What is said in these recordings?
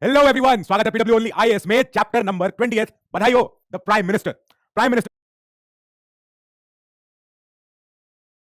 Hello everyone, स्वागत है PW only IAS में चैप्टर नंबर 20। बधाई हो द प्राइम मिनिस्टर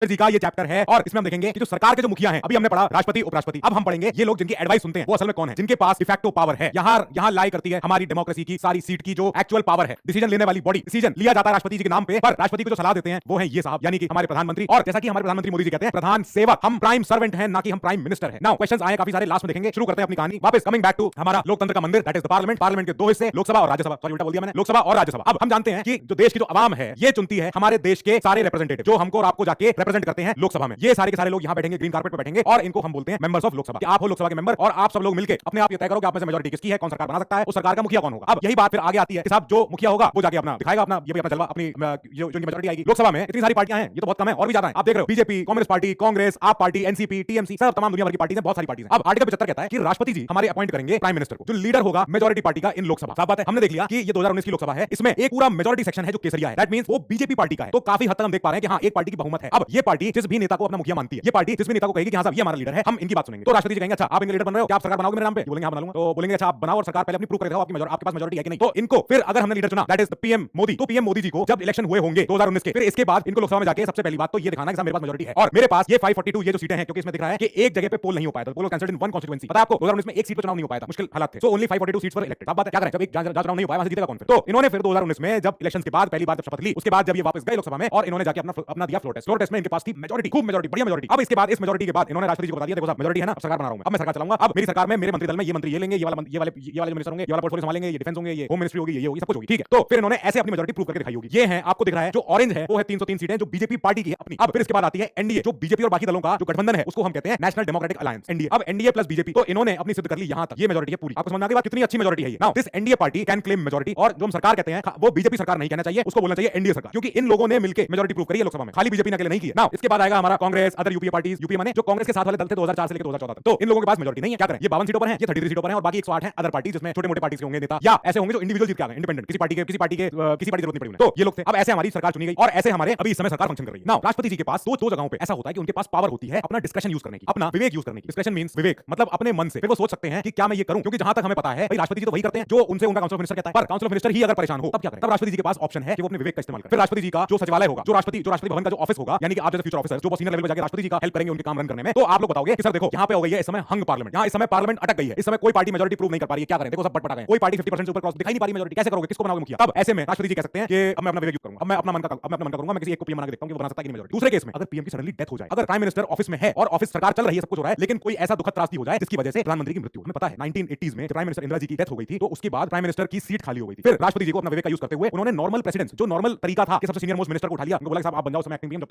जी का ये चैप्टर है और इसमें हम देखेंगे कि जो सरकार के जो मुखिया हैं, अभी हमने पढ़ा राष्ट्रपति उपराष्ट्रपति, अब हम पढ़ेंगे ये लोग जिनकी एडवाइस सुनते हैं वो असल में कौन है, जिनके पास डिफैक्टो पावर है। यहाँ लाई करती है हमारी डेमोक्रेसी की सारी सीट की जो एक्चुअल पावर है, डिसीजन लेने वाली बॉडी। डिसीजन लिया जाता है राष्ट्रपति जी के नाम पे, पर राष्ट्रपति को जो सलाह देते हैं वो है ये साहब, यानी कि हमारे प्रधानमंत्री। और जैसा कि हमारे प्रधानमंत्री मोदी जी कहते हैं, प्रधान सेवक, हम प्राइम सर्वेंट हैं, ना कि हम प्राइम मिनिस्टर हैं। नाउ क्वेश्चंस आए काफी सारे, लास्ट में देखेंगे। शुरू करते हैं अपनी कहानी। वापस कमिंग बैक टू हमारा लोकतंत्र का मंदिर, that is the parliament. Parliament के दो हिस्से, लोकसभा और राज्यसभा। सॉरी, उल्टा बोल दिया मैंने, लोकसभा और राज्यसभा। अब हम जानते हैं कि जो देश की जो आवाम है ये चुनती है हमारे देश के सारे रिप्रेजेंटेटिव, जो हमको और आपको जाके रिप्रेजेंट करते हैं लोकसभा में। ये सारे के सारे लोग यहाँ बैठेंगे, ग्रीन कार्पेट पे बैठेंगे, और इनको हम बोलते हैं मेंबर्स ऑफ लोकसभा। आप हो लोकसभा के मेंबर और आप सब लोग मिलकर अपने आप ये तय करो कि आप में से मेजॉरिटी किसकी है, कौन सरकार बना सकता है, उस सरकार का मुखिया कौन होगा। अब यही बात फिर आगे आती है कि साहब जो मुखिया होगा वो जाके अपना दिखाएगा, अपना ये भी अपना जलवा, अपनी जो इनकी मेजॉरिटी आएगी। लोकसभा में इतनी सारी पार्टियां हैं, ये तो बहुत कम है, और भी ज्यादा है। आप देख रहे हो बीजेपी, कम्युनिस्ट पार्टी, कांग्रेस, आप पार्टी, एनसीपी, टीएमसी, सब तमाम दुनिया भर की पार्टी है, बहुत सारी पार्टी है। अब आर्टिकल 75 कहता है कि राष्ट्रपति जी हमारे अपॉइंट करेंगे प्राइम मिनिस्टर को, जो लीडर होगा मेजॉरिटी पार्टी का इन लोकसभा। साफ बात है, हमने देख लिया कि ये 2019 की लोकसभा है, इसमें एक पूरा मेजॉरिटी सेक्शन है जो केसरिया है, दैट मींस वो बीजेपी पार्टी का है। तो काफी हद तक हम देख पा रहे हैं कि हाँ, एक पार्टी की बहुमत है। अब ये पार्टी जिस भी नेता को अपना मुखिया मानती है, ये पार्टी जिस भी नेता को कहेगी कि हाँ साहब ये हमारा लीडर है, हम इनकी बात सुनेंगे। तो राष्ट्रपति जी कहेंगे अच्छा आप इनके लीडर बन रहे हो, क्या आप सरकार बनाओगे मेरे नाम पे? बोलेंगे हाँ बना लूंगा। तो बोलेंगे अच्छा आप बनाओ और सरकार पहले अपनी प्रूव कर दिखाओ आपके पास मेजॉरिटी है कि नहीं। तो इनको फिर अगर हमने लीडर चुना, that is the PM Modi, तो पीएम मोदी जी को जब इलेक्शन हुए होंगे 2019 के, फिर इसके बाद इनको लोकसभा में जाके सबसे पहली बात तो ये दिखाना कि मेरे पास मेजॉरिटी है और मेरे पास ये 542 ये जो सीटें हैं, क्योंकि इसमें दिख रहा है कि एक जगह पे पोल नहीं हो पाया था, पोल कैंसिल्ड इन वन कॉन्स्टिट्यूएंसी। पता है आपको 2019 में एक सीट पर चुनाव नहीं हो पाया था, मुश्किल हालात थे, so only 542 seats were elected. अब बात है क्या करें, जब एक चुनाव नहीं हो पाया, वहां से जीतेगा कौन फिर? तो इन्होंने फिर 2019 में जब इलेक्शन के बाद पहली बार जब शपथ ली, उसके बाद जब ये वापस गए लोकसभा में और इन्होंने जाके अपना दिया फ्लोर टेस्ट में इनके पास थी मेजॉरिटी, खूब मेजॉरिटी, बढ़िया मेजॉरिटी। अब इसके बाद इस मेजॉरिटी के बाद इन्होंने राष्ट्रपति जी को बता दिया देखो साहब मेजॉरिटी है ना, सरकार बना रहा हूं, अब मैं सरकार चलाऊंगा। अब मेरी सरकार में मेरे मंत्री दल में ये मंत्री ये लेंगे, ये वाले मिनिस्टर होंगे, ये वाला पोर्टफोलियो संभालेंगे, ये डिफेंस होंगे, ये होम मिनिस्ट्री होगी, ये होगी, सब कुछ होगी, ठीक है। तो फिर इन्होंने ऐसे अपनी मेजॉरिटी प्रूव करके दिखाई होगी। ये है आपको दिख रहा है, जो ऑरेंज है वो है 303 सीटें जो बीजेपी पार्टी की है अपनी। अब फिर इसके बाद आती है एनडीए, जो बीजेपी और बाकी दलों का जो गठबंधन है उसको हम कहते हैं नेशनल डेमोक्रेटिक अलायंस, एनडीए। अब एनडीए प्लस बीजेपी, तो इन्होंने अपनी सिद्ध कर ली यहां तक, ये मेजॉरिटी है पूरी। आपको समझ आ गई कितनी अच्छी मेजॉरिटी है ये। Now this NDA party can claim majority, और जो हम सरकार कहते हैं वो बीजेपी सरकार नहीं कहना चाहिए, उसको बोलना चाहिए एनडीए सरकार, क्योंकि इन लोगों ने मिलकर मेजॉरिटी प्रूव करी है लोकसभा में, खाली बीजेपी ने अकेले नहीं की। नाउ इसके बाद आएगा हमारा Congress, other UPA parties, UPA माने जो कांग्रेस के साथ वाले दल थे 2004 से लेकर 2014 तक, तो इन लोगों के पास मेजॉरिटी नहीं है। क्या करें, ये 52 सीटों पर है, ये 33 सीटों पर है, और बाकी 108 है अदर पार्टी, जिसमें छोटे मोटे पार्टी के होंगे नेता या ऐसे होंगे जो इंडिविजुअल जीत के आ गए, इंडिपेंडेंट, किसी पार्टी की जरूरत नहीं पड़ी उन्हें, तो ये लोग थे। अब ऐसे हमारी सरकार चुनी गई और ऐसे हमारे अभी इस समय सरकार फंक्शन कर रही है। नाउ राष्ट्रपति जी के पास दो जगहों पे ऐसा होता है कि उनके पास पावर होती है अपना डिस्क्रेशन यूज करने की, अपना विवेक यूज करने की। डिस्क्रेशन मींस विवेक, मतलब अपने मन से फिर वो सोच सकते हैं कि क्या मैं ये करूं, क्योंकि जहां तक हमें पता है भाई राष्ट्रपति जी तो वही करते हैं जो उनसे उनका काउंसिल ऑफ मिनिस्टर कहता है, पर काउंसिल ऑफ मिनिस्टर ही अगर परेशान हो तब क्या करें? तब राष्ट्रपति जी के पास ऑप्शन है कि वो अपने विवेक का इस्तेमाल करें। फिर राष्ट्रपति जी का जो सचिवालय होगा, जो राष्ट्रपति भवन का जो ऑफिस होगा, यानी कि आप जैसे फ्यूचर ऑफिसर जो सीनियर लेवल पे जाकर राष्ट्रपति जी का हेल्प करेंगे उनके काम रन करने में, तो आप लोग बताओगे कि सर देखो यहाँ पे हो गई है इस समय हंग पार्लियामेंट, यहाँ इस समय पार्लियामेंट अटक गई है, इस समय कोई पार्टी मेजॉरिटी प्रूव नहीं कर पा रही है, क्या करें? देखो सब पटपटा गए, कोई पार्टी 50% से ऊपर क्रॉस दिखाई नहीं पा रही, मेजॉरिटी कैसे करोगे, किसको बनाओगे मुखिया? तब ऐसे में राष्ट्रपति जी कह सकते हैं कि अब मैं अपना विवेक यूज करूंगा, अब मैं अपना मन का करूंगा, मैं किसी एक को पीएम बना के देखता हूं कि वो बना सकता है कि नहीं मेजॉरिटी। दूसरे केस में अगर पीएम की सडनली डेथ हो जाए, अगर प्राइम मिनिस्टर ऑफिस में है और ऑफिस सरकार चल रही है, सब कुछ हो रहा है, लेकिन कोई ऐसा दुखद त्रासदी हो जाए जिसकी वजह से प्रधानमंत्री की मृत्यु, हमें पता है 1980s में प्राइम मिनिस्टर इंदिरा जी की डेथ हो गई थी, तो उसके बाद प्राइम मिनिस्टर की सीट खाली हो गई थी। फिर राष्ट्रपति जी को अपना विवेक का यूज करते हुए उन्होंने नॉर्मल प्रेसिडेंस, जो नॉर्मल तरीका था कि सबसे सीनियर मोस्ट मिनिस्टर को उठा लिया, उनको बोला साहब आप बन जाओ समय एक्टिंग पीएम,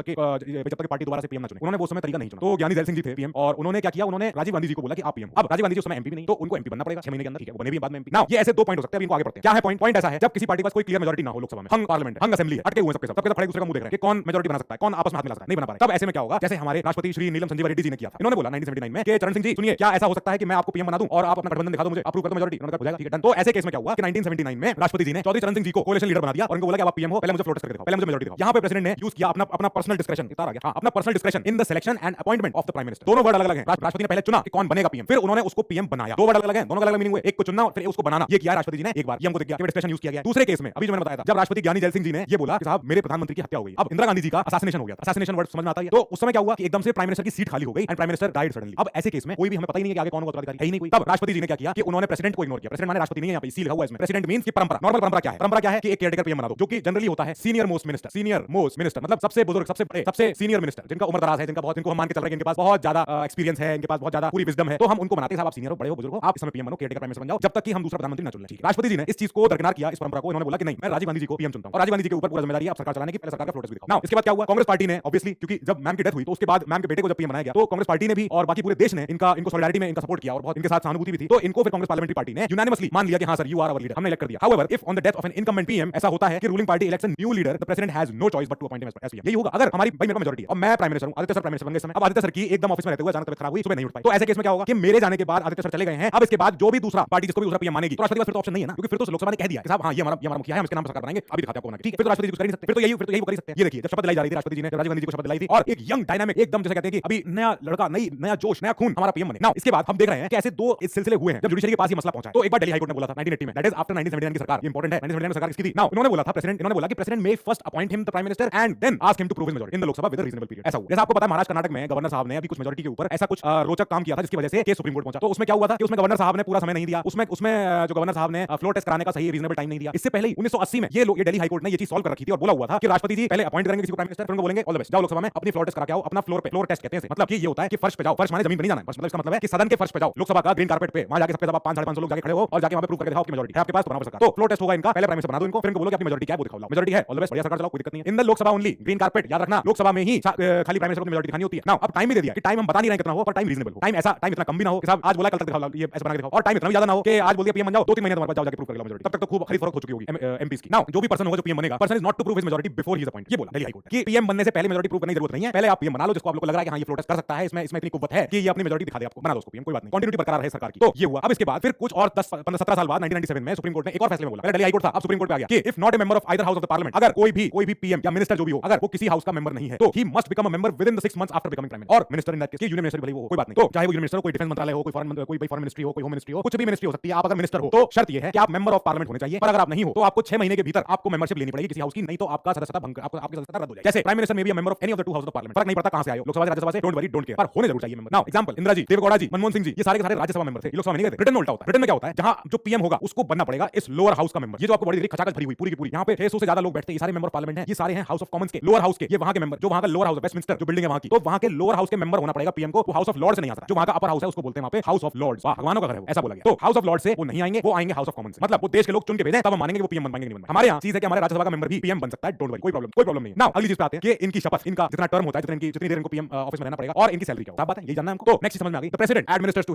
जब तक पार्टी दोबारा से पीएम ना चुने। उन्होंने वो समय तरीका नहीं चुना, तो ज्ञानी जैल सिंह जी थे पीएम, और उन्होंने क्या किया, उन्होंने राजीव गांधी जी को बोला कि आप पीएम। अब राजीव गांधी जी उस समय एमपी भी नहीं, तो उनको एमपी बनना पड़ेगा 6 महीने के अंदर, ठीक है, वो बने भी बाद में एमपी। नाउ ये ऐसे दो पॉइंट हो सकते हैं, इनको आगे बढ़ते हैं। क्या है पॉइंट ऐसा है जब किसी पार्टी के पास कोई क्लियर मेजॉरिटी ना हो लोकसभा में, हंग पार्लियामेंट, हंग असेंबली है, अटके हुए सबके सब खड़े दूसरे का मुंह देख रहे हैं कि कौन मेजॉरिटी बना सकता है, कौन आपस में हाथ मिला सकता है, नहीं बना पा रहा है। तब ऐसे में क्या होगा, जैसे हमारे राष्ट्रपति श्री नीलम संजीव रेड्डी जी ने किया था, इन्होंने बोला 1979 में कि चरण सिंह जी सुनिए, क्या ऐसा हो सकता है कि मैं आपको पीएम बना दूं और आप अपना गठबंधन दिखा दो मुझे, अप्रूव कर दो मेजॉरिटी, उन्होंने कहा हो जाएगा, ठीक है डन। तो ऐसे केस में क्या हुआ कि 1979 में राष्ट्रपति जी ने चौधरी चरण सिंह जी को कोalition लीडर बना दिया और उनको बोला कि आप पीएम हो, पहले मुझे फ्लोट करके दिखाओ, पहले मुझे मेजॉरिटी दिखाओ। यहां पे प्रेसिडेंट ने यूज किया अपना पर्सनल डिस्क्रेशन, इतना आ गया, अपना personal discretion in the selection and appointment of the prime minister. दोनों वर्ड अलग-अलग हैं। राष्ट्रपति ने पहले चुना कि कौन बनेगा पीएम, फिर उन्होंने उसको पीएम बनाया। दो वर्ड अलग-अलग हैं, दोनों अलग-अलग मीनिंग हुए, एक को चुनना फिर उसको बनाना, ये किया राष्ट्रपति जी ने एक बार, ये हमको दिख गया कि डिस्क्रेशन यूज किया गया। दूसरे केस में अभी जो मैंने बताया था, जब राष्ट्रपति ज्ञानी जैल सिंह जी ने ये बोला कि साहब मेरे प्रधानमंत्री की हत्या हो गई, अब इंदिरा गांधी जी का असैसिनेशन हो गया, असैसिनेशन वर्ड समझ में आता है, तो उस समय क्या हुआ कि एकदम से प्राइम मिनिस्टर की सीट खाली हो गई and prime minister died suddenly. अब ऐसे केस में कोई भी हमें पता ही नहीं है कि आगे कौन होगा, उत्तराधिकारी है ही नहीं कोई। तब राष्ट्रपति जी ने क्या किया कि उन्होंने प्रेसिडेंट को इग्नोर किया। प्रेसिडेंट माने राष्ट्रपति नहीं है, यहाँ पे सी लिखा हुआ है इसमें। प्रेसिडेंट मींस की परंपरा, नॉर्मल परंपरा क्या है? परंपरा क्या है कि एक केयरटेकर पीएम बना दो, जो कि जनरली होता है सीनियर मोस्ट मिनिस्टर, मतलब सबसे बुजुर्ग, सबसे बड़े, सबसे सीनियर मिनिस्टर, जिनका उम्र दराज है, जिनको हम मान के चल रहे हैं इनके पास बहुत ज्यादा एक्सपीरियंस है, इनके पास बहुत ज्यादा पूरी विजडम है, तो हम उनको बनाते हैं साहब आप सीनियर हो, बड़े हो, बुजुर्ग हो, आप इस समय पीएम बनो, केयरटेकर प्राइम मिनिस्टर बन जाओ, जब तक कि हम दूसरा प्रधानमंत्री ना चुन लें। राष्ट्रपति जी ने इस चीज को दरकिनार किया, इस परंपरा को। इन्होंने बोला कि नहीं, मैं राजीव गांधी जी को पीएम चुनता हूं और राजीव गांधी जी के ऊपर पूरा जिम्मेदारी है आप सरकार चलाने की, पहले सरकार का फ्लोट दिखाओ। नाउ इसके बाद क्या हुआ, कांग्रेस पार्टी ने ऑब्वियसली, क्योंकि जब मैम की डेथ हुई तो उसके बाद मैम के बेटे को जब पीएम बनाया गया, तो कांग्रेस पार्टी ने भी और बाकी पूरे देश ने इनको सॉलिडारिटी में इनका सपोर्ट किया और बहुत इनके साथ सहानुभूति भी थी, तो इनको फिर कांग्रेस पार्लियामेंट्री पार्टी ने यूनानिमसली मान लिया कि हां sir you are our leader, हमने इलेक्ट कर दिया। However if on the death of an incumbent PM ऐसा होता है कि ruling party election new leader, the president has no choice but to appoint him as PM. यही होगा अगर हमारी भाई मेरे पास मेजॉरिटी है और मैं प्राइम मिनिस्टर हूं, आदित्य सर प्राइम मिनिस्टर बन गए इस समय। अब आदित्य सर की एकदम ऑफिस में रहते हुए अचानक तबीयत खराब हुई, सुबह नहीं उठ पाए, तो ऐसे केस में क्या होगा कि मेरे जाने के बाद आदित्य सर चले गए हैं, अब इसके बाद जो भी दूसरा पार्टी जिसको भी दूसरा पीएम मानेगी तो राष्ट्रपति फिर तो ऑप्शन नहीं है ना, क्योंकि फिर तो लोकसभा ने कह दिया कि साहब हाँ ये हमारा मुखिया है, हम इसके नाम पर सरकार बनाएंगे, अभी दिखाते हैं आपको, ठीक है, फिर तो राष्ट्रपति कुछ कर नहीं सकते, फिर तो यही कर सकते हैं। ये देखिए जब शपथ दिलाई जा रही थी राष्ट्रपति जी ने, राजीव गांधी जी को शपथ दिलाई थी और एक यंग डायनामिक एकदम जैसे कहते हैं कि अभी नया लड़का, नया जोश, नया खून हमारा पीएम बने ना। इसके बाद हम देख रहे हैं कि ऐसे दो इस सिलसिले हुए हैं जब जुडिशरी के पास ये मसला पहुंचा है। तो एक बार दिल्ली हाईकोर्ट ने बोला था 1980 में, दैट इज आफ्टर 1979 की सरकार, ये इंपॉर्टेंट है, 1979 में सरकार किसकी थी ना, इन्होंने बोला था प्रेसिडेंट, इन्होंने बोला कि president may first appoint him the prime minister and then ask him to prove his majority in the Lok Sabha with a reasonable period. ऐसा हुआ। जैसा आपको पता है महाराष्ट्र कर्नाटक में गवर्नर साहब ने अभी कुछ मेजॉरिटी के ऊपर ऐसा कुछ रोचक काम किया था जिसकी वजह से केस सुप्रीम कोर्ट पहुंचा। तो उसमें क्या हुआ था कि उसमें गवर्नर साहब ने पूरा समय नहीं दिया, उसमें जो गवर्नर साहब ने फ्लोर टेस्ट कराने का सही रीजनेबल टाइम नहीं दिया। इससे पहले 1980 में ये दिल्ली हाईकोर्ट ने ये चीज सॉल्व कर रखी थी और बोला हुआ था कि राष्ट्रपति जी पहले अपॉइंट करेंगे किसी को प्राइम मिनिस्टर, फिर उनको बोलेंगे ऑल द बेस्ट, जाओ लोकसभा में अपनी फ्लोर टेस्ट करा के आओ, अपना फ्लोर टेस्ट कहते हैं, मतलब कि ये होता है कि फर्श पे जाओ, फर्श माने जमीन पे नहीं जाना है, मतलब इसका मतलब है कि सदन के फर्श पे जाओ, लोकसभा का ग्रीन कारपेट पे, वहां जाके सबके साथ 500-550 लोग जाके खड़े हो और जाके वहां पे प्रूव करके दिखाओ कि मेजॉरिटी है आपके पास, तो बनाओ सरकार। तो फ्लोर टेस्ट होगा इनका, पहले प्राइम मिनिस्टर बना दो इनको, फिर इनको बोलो कि अपनी मेजॉरिटी क्या है वो दिखाओ, मेजॉरिटी है, ऑल द बेस्ट, बढ़िया सरकार चलाओ, कोई दिक्कत नहीं है। इन the Lok Sabha only, green carpet याद रखना, लोकसभा में ही खाली प्राइम मिनिस्टर को मेजॉरिटी दिखानी होती है ना। अब टाइम भी दे दिया कि टाइम हम बता नहीं रहे कितना हो, पर टाइम रीजनेबल हो, टाइम इतना कम भी ना हो कि साहब आज बोला कल तक दिखाओ, ये ऐसे बना के दिखाओ, और टाइम इतना ज्यादा ना हो कि आज बोल दिया पीएम बन जाओ, 2-3 महीने तुम्हारे पास जाओ जाके प्रूव कर लो मेजॉरिटी, तब तक तो खूब खरीद फरोख्त हो चुकी होगी एमपीस की। नाउ जो भी पर्सन होगा जो पीएम बनेगा, person is not to prove his majority before he is appointed. ये बोला दिल्ली हाईकोर्ट कि पीएम बनने से पहले मेजॉरिटी प्रूव करने की जरूरत नहीं है, पहले आप पीएम बना लो जिसको आप लोग को लग रहा है कि हां ये फ्लोर टेस्ट कर सकता है, इसमें इतनी कुव्वत है कि ये अपनी मेजॉरिटी दिखा दे आपको, बना दो उसको पीएम, कोई बात नहीं, कंटिन्यूटी बरकरार है सरकार की। तो ये हुआ। अब इसके बाद फिर कुछ और 10-15-17 साल बाद 1997 में सुप्रीम कोर्ट ने एक और फैसले में बोला, पहले दिल्ली हाईकोर्ट था, अब सुप्रीम कोर्ट पे आ गया कि if not a member of either house of the parliament, अगर कोई भी पीएम या मिनिस्टर जो भी हो, अगर वो किसी हाउस का मेंबर नहीं है तो he must become a member within the 6 months after becoming prime minister, और minister in that case union minister भले वो हो, कोई बात नहीं, तो चाहे वो यूनियन मिनिस्टर हो, कोई डिफेंस मंत्रालय हो, कोई फॉरेन मिनिस्ट्री हो, कोई होम मिनिस्ट्री हो, कुछ भी मिनिस्ट्री हो सकती है। आप अगर मिनिस्टर हो तो शर्त ये है कि आप मेंबर ऑफ पार्लियामेंट होने चाहिए, पर अगर आप नहीं हो तो आपको 6 महीने के भीतर आपको मेंबरशिप लेनी पड़ेगी किसी हाउस की, नहीं तो आपका सदस्यता भंग, आपकी सदस्यता रद्द हो जाएगी। जैसे प्राइम मिनिस्टर में भी member of any of the 2 house of parliament, फर्क नहीं पड़ता कहां से आए हो, लोकसभा से राज्यसभा से, डोंट वरी डोंट केयर, पर होने जरूर चाहिए member. Now example, Indira ji, Deve Gowda जी, मनमोहन सिंह जी, ये सारे के सारे राज्यसभा मेंबर थे, लोकसभा में नहीं गए थे। ब्रिटेन में उल्टा होता है, ब्रिटेन में क्या होता है, जहां जो पीएम होगा उसको बनना पड़ेगा इस लोअर हाउस का मेंबर। ये जो आपको बड़ी खचाखच भरी हुई पूरी की पूरी, यहां पे 600 से ज्यादा लोग बैठते हैं, ये सारे मेंबर ऑफ पार्लियामेंट हैं, ये सारे हैं हाउस ऑफ कॉमन्स के, लोअर हाउस के, ये वहां के मेंबर, जो वहां का लोअर हाउस है, वेस्टमिंस्टर जो बिल्डिंग है वहां की, तो वहां के लोअर हाउस के मेंबर होना पड़ेगा पीएम को, वो हाउस ऑफ लॉर्ड्स से नहीं आ सकता। जो वहां का अपर हाउस है उसको बोलते हैं वहां पे हाउस ऑफ लॉर्ड्स, भगवानों का घर है, ऐसा बोला गया। तो हाउस ऑफ लॉर्ड्स से वो नहीं आएंगे, वो आएंगे हाउस ऑफ कॉमन्स से, मतलब वो देश के लोग चुन के भेजें तब हम मानेंगे वो पीएम बन पाएंगे नहीं बन पाएंगे। हमारे यहां चीज है कि हमारे राज्यसभा का मेंबर भी पीएम बन सकता है, डोंट वरी, कोई प्रॉब्लम नहीं है। नाउ अगली चीज पे आते हैं कि इनकी शपथ, इनका जितना टर्म होता है, जितनी देर इनको पीएम ऑफिस में रहना पड़ेगा और इनकी सैलरी क्या होगी, बात है यही जानना है हमको। तो नेक्स्ट समझ में आ गई, the president administers to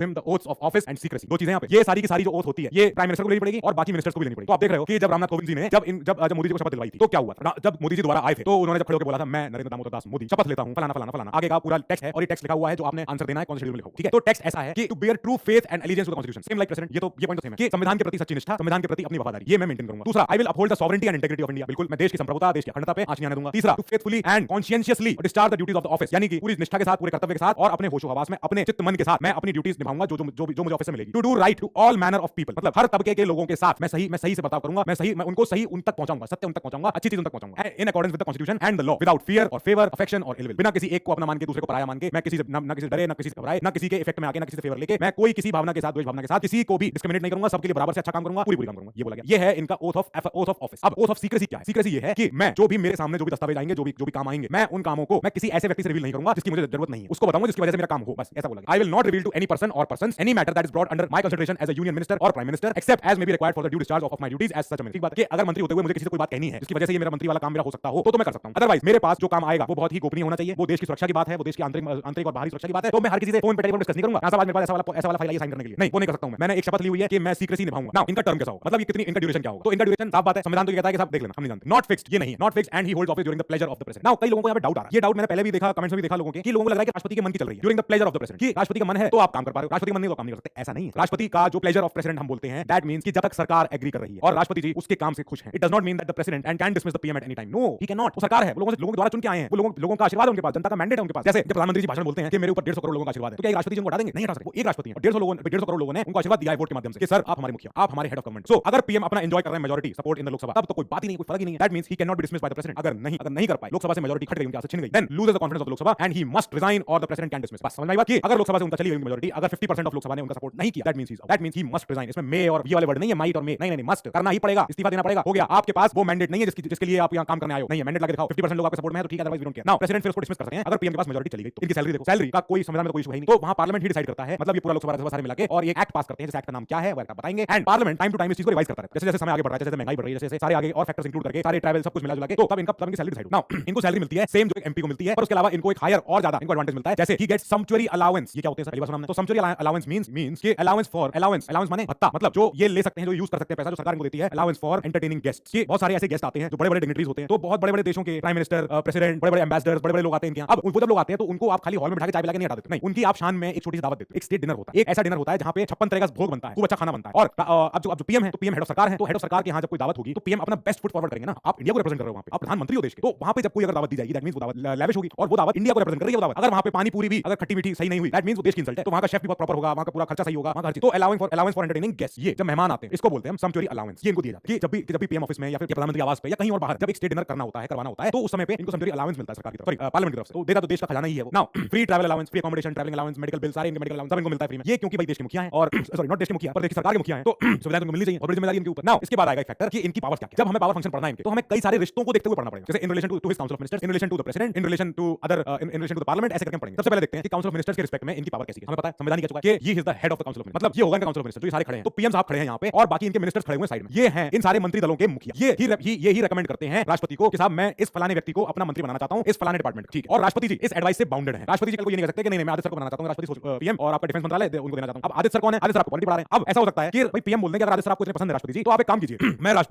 him the oaths of office and secrecy. दो चीजें यहां पे, ये सारी की सारी जो ओथ होती है ये प्राइम मिनिस्टर को लेनी पड़ेगी और बाकी मिनिस्टर्स को भी लेनी पड़ेगी। तो आप देख रहे हो कि जब रामनाथ कोविंद जी ने जब मोदी जी को शपथ दिलवाई थी तो क्या हुआ, जब मोदी जी दोबारा आए थे तो उन्होंने जब खड़े होकर बोला था, मैं नरेंद्र दामोदर दास मोदी शपथ लेता हूं, फलाना फलाना फलाना, आगे का पूरा टेक्स्ट है और ये टेक्स्ट लिखा हुआ है जो आपने आंसर देना है, कौन से शेड्यूल में लिखो, ठीक है। तो टेक्स्ट ऐसा है कि to bear true faith and allegiance to the constitution, same like president, ये पॉइंट तो सेम है कि संविधान के प्रति सच्ची निष्ठा, संविधान के प्रति अपनी वफादारी, ये मैं मेंटेन करूंगा। दूसरा, I will uphold the sovereignty and integrity of India, बिल्कुल मैं देश की संप्रभुता, देश की अखंडता पे आंच नहीं आने दूंगा। तीसरा, to faithfully and conscientiously discharge the duties of the office, यानी कि पूरी निष्ठा के साथ, पूरे कर्तव्य के साथ और अपने होशो हवास में, अपने चित्त मन के साथ मैं अपनी ड्यूटीज निभाऊंगा जो मुझे ऑफिस से मिलेगी। To do right to all manner of people, मतलब हर तबके के लोगों के साथ मैं सही से बर्ताव करूंगा, मैं उनको सही उन तक पहुंचाऊंगा, सत्य उन तक पहुंचाऊंगा, अच्छी चीज उन तक पहुंचाऊंगा, in accordance with the constitution and the law, without fear और फेवर, अफेक्शन और इल विल, बिना किसी एक को अपना मान के दूसरे को पराया मान के, मैं किसी से ना किसी से डरे, ना किसी से घबराए, ना किसी के इफेक्ट में आके, ना किसी से फेवर लेके, मैं कोई किसी भावना के साथ, द्वेष भावना के साथ किसी को भी डिस्क्रिमिनेट नहीं करूंगा, सबके लिए बराबर से अच्छा काम करूंगा, पूरी काम करूंगा, ये बोला गया। ये है इनका ओथ ऑफ ऑफिस। अब ओथ ऑफ सीक्रेसी क्या है? सीक्रेसी ये है कि मैं जो भी मेरे सामने जो भी दस्तावेज आएंगे, जो भी काम आएंगे, मैं उन कामों को मैं किसी ऐसे व्यक्ति से रिवील नहीं करूंगा जिसकी मुझे जरूरत नहीं है, उसको बताऊंगा जिसकी वजह से मेरा काम हो, बस ऐसा बोला गया। I will not reveal to any person और persons any matter that is brought under my consideration as a union minister और prime minister except as may be required for the due discharge of my duties as such a minister. बात है कि अगर मंत्री होते हुए मुझे किसी से कोई बात कहनी है जिसकी वजह से ये मेरा मंत्री वाला काम मेरा हो सकता हो तो मैं कर सकता हूं। अदरवाइज मेरे पास जो काम आएगा वो बहुत ही गोपनीय होना चाहिए, वो देश की सुरक्षा की बात है, वो देश की आंतरिक और बाहरी सुरक्षा की बात है, तो मैं हर किसी से फोन पे टेलीफोन डिस्कस नहीं करूंगा। मेरे पास ऐसा वाला फाइल आइए साइन करने के लिए, नहीं वो नहीं कर सकता हूं। मैंने एक शपथ ली हुई है कि मैं सीक्रेसी निभाऊंगा। नाउ इनका टर्म कैसा होगा, मतलब ये कितनी, इनका ड्यूरेशन क्या होगा? तो इनका ड्यूरेशन साफ बात है, संविधान तो ये कहता है कि साहब देख लेना, हम नहीं जानते, नॉट फिक्स्ड, ये नहीं है, not fixed and he holds office during the pleasure of the president. Now कई लोगों को यहां पे डाउट आ रहा है, ये डाउट मैंने पहले भी देखा, कमेंट्स में भी देखा लोगों के, कि लोगों को लग रहा है कि राष्ट्रपति के मन की चल रही है during the pleasure of the president, कि राष्ट्रपति का मन है तो आप काम कर पा रहे हो, राष्ट्रपति का मन नहीं तो काम नहीं कर सकते, ऐसा नहीं है। राष्ट्रपति का जो प्लेजर ऑफ प्रेसिडेंट हम बोलते हैं, दैट मींस कि जब तक सरकार एग्री कर रही है और राष्ट्रपति जी उसके काम से खुश हैं, it does not mean that the president and can dismiss the PM at any time, no he can not. वो सरकार है, वो लोगों के द्वारा चुन के आए हैं, वो लोगों का आशीर्वाद है उनके पास, जनता का मैंडेट है उनके पास। जैसे जब प्रधानमंत्री जी भाषण बोलते हैं कि मेरे ऊपर 150 करोड़ लोगों का आशीर्वाद है, तो क्या राष्ट्रपति जी उनको हटा देंगे? नहीं हटा सकते, वो एक राष्ट्रपति है, 150 करोड़ लोगों ने उनको आशीर्वाद दिया है वोट के माध्यम से कि सर आप हमारे मुखिया, आप हमारे हेड ऑफ गवर्नमेंट। सो अगर पीएम अपना एंजॉय कर रहे हैं majority support in the Lok Sabha, तब तो कोई बात ही नहीं, कोई फर्क ही नहीं है। That means he can not B dismissed bye the president. अगर नहीं कर पाए, लोकसभा से मेजॉरिटी खट गई, उनके हाथ से छिन गई, then loses the confidence of Lok Sabha and he must resign और द प्रेसिडेंट कैन डिसमिस। बस समझ में आई बात? कि अगर लोकसभा से उनका चली गई मेजॉरिटी, अगर 50% ऑफ लोकसभा ने उनका सपोर्ट नहीं किया, that means he must resign. इसमें मे और ये वाले वर्ड नहीं है, माइट और मे, नहीं, मस्ट करना ही पड़ेगा, इस्तीफा देना पड़ेगा, हो गया। आपके पास वो मैंडेट नहीं है जिसके लिए आप यहां काम करने आए हो, नहीं है, मैंडेट लगा दिखाओ, 50% लोग आपके सपोर्ट में है तो ठीक है, otherwise we don't care. Now president फिर उसको डिसमिस कर सकते हैं अगर पीएम के पास मेजॉरिटी चली गई तो। इनकी सैलरी देखो, सैलरी का कोई संविधान में कोई इशू है नहीं, तो वहां पार्लियामेंट ही डिसाइड करता है, मतलब ये पूरा लोकसभा राज्यसभा सारे मिला के और एक एक्ट पास करते हैं, जिस एक्ट का नाम क्या है वो एक्ट बताएंगे, and parliament time to time इस चीज को रिवाइज करता है, जैसे समय आगे बढ़ रहा है, जैसे महंगाई बढ़ रही है, जैसे सारे आगे और फैक्टर्स इंक्लूड करके, सारे ट्रैवल सब कुछ मिला जुला के, तो तब इनकी सैलरी डिसाइड। नाउ इनको सैलरी मिलती है सेम जो एमपी को मिलती है, पर उसके अलावा इनको एक हायर और ज्यादा इनको एडवांटेज मिलता है, जैसे ही गेट्स सम्चुअरी अलाउंस। ये क्या होते हैं पहली बार सुना हमने, तो सम्चुअरी अलाउंस मींस कि अलाउंस फॉर अलाउंस माने भत्ता, मतलब जो ये ले सकते हैं, जो यूज कर सकते हैं पैसा जो सरकार इनको देती है, अलाउंस फॉर एंटरटेनिंग गेस्ट्स। कि बहुत सारे ऐसे गेस्ट आते हैं जो बड़े-बड़े डिग्निटरीज होते हैं, तो बहुत बड़े-बड़े देशों के प्राइम मिनिस्टर, प्रेसिडेंट, बड़े बड़े एम्बेसडर्स, बड़े बड़े लोग आते हैं इनके यहाँ। अब वो जब लोग आते हैं तो उनको आप खाली हॉल में बैठा के चाय पिला के नहीं हटा देते, नहीं, उनकी आप शान में एक छोटी सी दावत देते हो। एक स्टेट डिनर होता है, एक ऐसा डिनर होता है जहां पे 56 तरह का भोग बनता है, खूब अच्छा खाना बनता है। और अब जो पीएम है, तो पीएम हेड ऑफ सरकार है, तो हेड ऑफ सरकार के यहाँ जब कोई दावत होगी तो पीएम अपना बेस्ट फुट फॉरवर्ड करेंगे ना। आप इंडिया को रिप्रेजेंट कर रहे हो, वहां पे आप प्रधानमंत्री हो देश के, तो वहां पे जब कोई अगर दावत दी जाएगी, दैट मींस वो दावत लैविश होगी और वो दावत इंडिया को रिप्रेजेंट कर रही है। वो दावत अगर वहां पे पानी पूरी भी अगर खट्टी मीठी सही नहीं हुई, दैट मींस वो देश की इंसल्ट है। तो वहां का शेफ भी बहुत प्रॉपर होगा, वहां का पूरा खर्चा सही होगा, वहां का हर चीज। तो अलाउंस फॉर एंटरटेनिंग गेस्ट, ये जब मेहमान आते हैं इसको बोलते हैं हम सैंक्चुअरी अलाउंस। ये इनको दिया जाता है कि जब भी पीएम ऑफिस में या फिर प्रधानमंत्री आवास पे या कहीं और बाहर जब एक स्टेट डिनर करना होता है, करवाना होता है, तो उस समय पे इनको सैंक्चुअरी अलाउंस मिलता है सरकार की तरफ, सॉरी पार्लियामेंट की तरफ से। तो देता तो देश का खजाना ही है वो। Now free travel allowance, free accommodation, travelling allowance, medical bill, सारे इनके मेडिकल अलाउंस सब इनको मिलता है फ्री में। ये क्योंकि भाई देश के मुखिया हैं और सॉरी नॉट देश के मुखिया पर देश की सरकार के मुखिया हैं, तो सुविधाएं उनको मिलनी चाहिए और बड़ी जिम्मेदारी इनके ऊपर। नाउ इसके बाद आएगा एक फैक्टर कि इनकी पावर क्या है। जब हमें पावर फंक्शन पढ़ना है इनके, तो हमें कई सारे रिश्तों को देखते हुए पढ़ना पड़ेगा, जैसे in relation to his council of ministers, in relation to the president, in relation to other, in relation to the parliament, ऐसे करके पढ़ेंगे। सबसे पहले देखते हैं कि काउंसिल ऑफ मिनिस्टर्स के रिस्पेक्ट में इनकी पावर कैसी है। हमें पता है संविधान क्या चुका है कि ही is the head of the council of ministers, मतलब ये होगा इनका काउंसिल ऑफ मिनिस्टर्स। तो ये सारे खड़े हैं, तो पीएम साहब खड़े हैं यहाँ पे और बाकी इनके मिनिस्टर्स खड़े हुए साइड में। ये हैं इन सारे मंत्री दलों के मुखिया। ये ही रेकमेंड करते हैं राष्ट्रपति को कि साहब मैं इस फलाने व्यक्ति को अपना मंत्री बनाना चाहता हूं इस फलाने डिपार्टमेंट, ठीक है। और राष्ट्रपति जी इस एडवाइस से बाउंडेड हैं। राष्ट्रपति जी कल को ये नहीं कह सकते कि नहीं मैं आदित्य सर को बनाना चाहता हूं राष्ट्रपति पीएम और आपका डिफेंस मंत्रालय उनको देना चाहता हूं। अब आदित्य सर कौन है? आदित्य सर आपको पॉलिटिक्स पढ़ा रहे हैं। अब ऐसा हो सकता है कि भाई पीएम बोल दें कि अगर आदित्य सर आपको इतने पसंद है राष्ट्रपति जी, तो आप एक काम कीजिए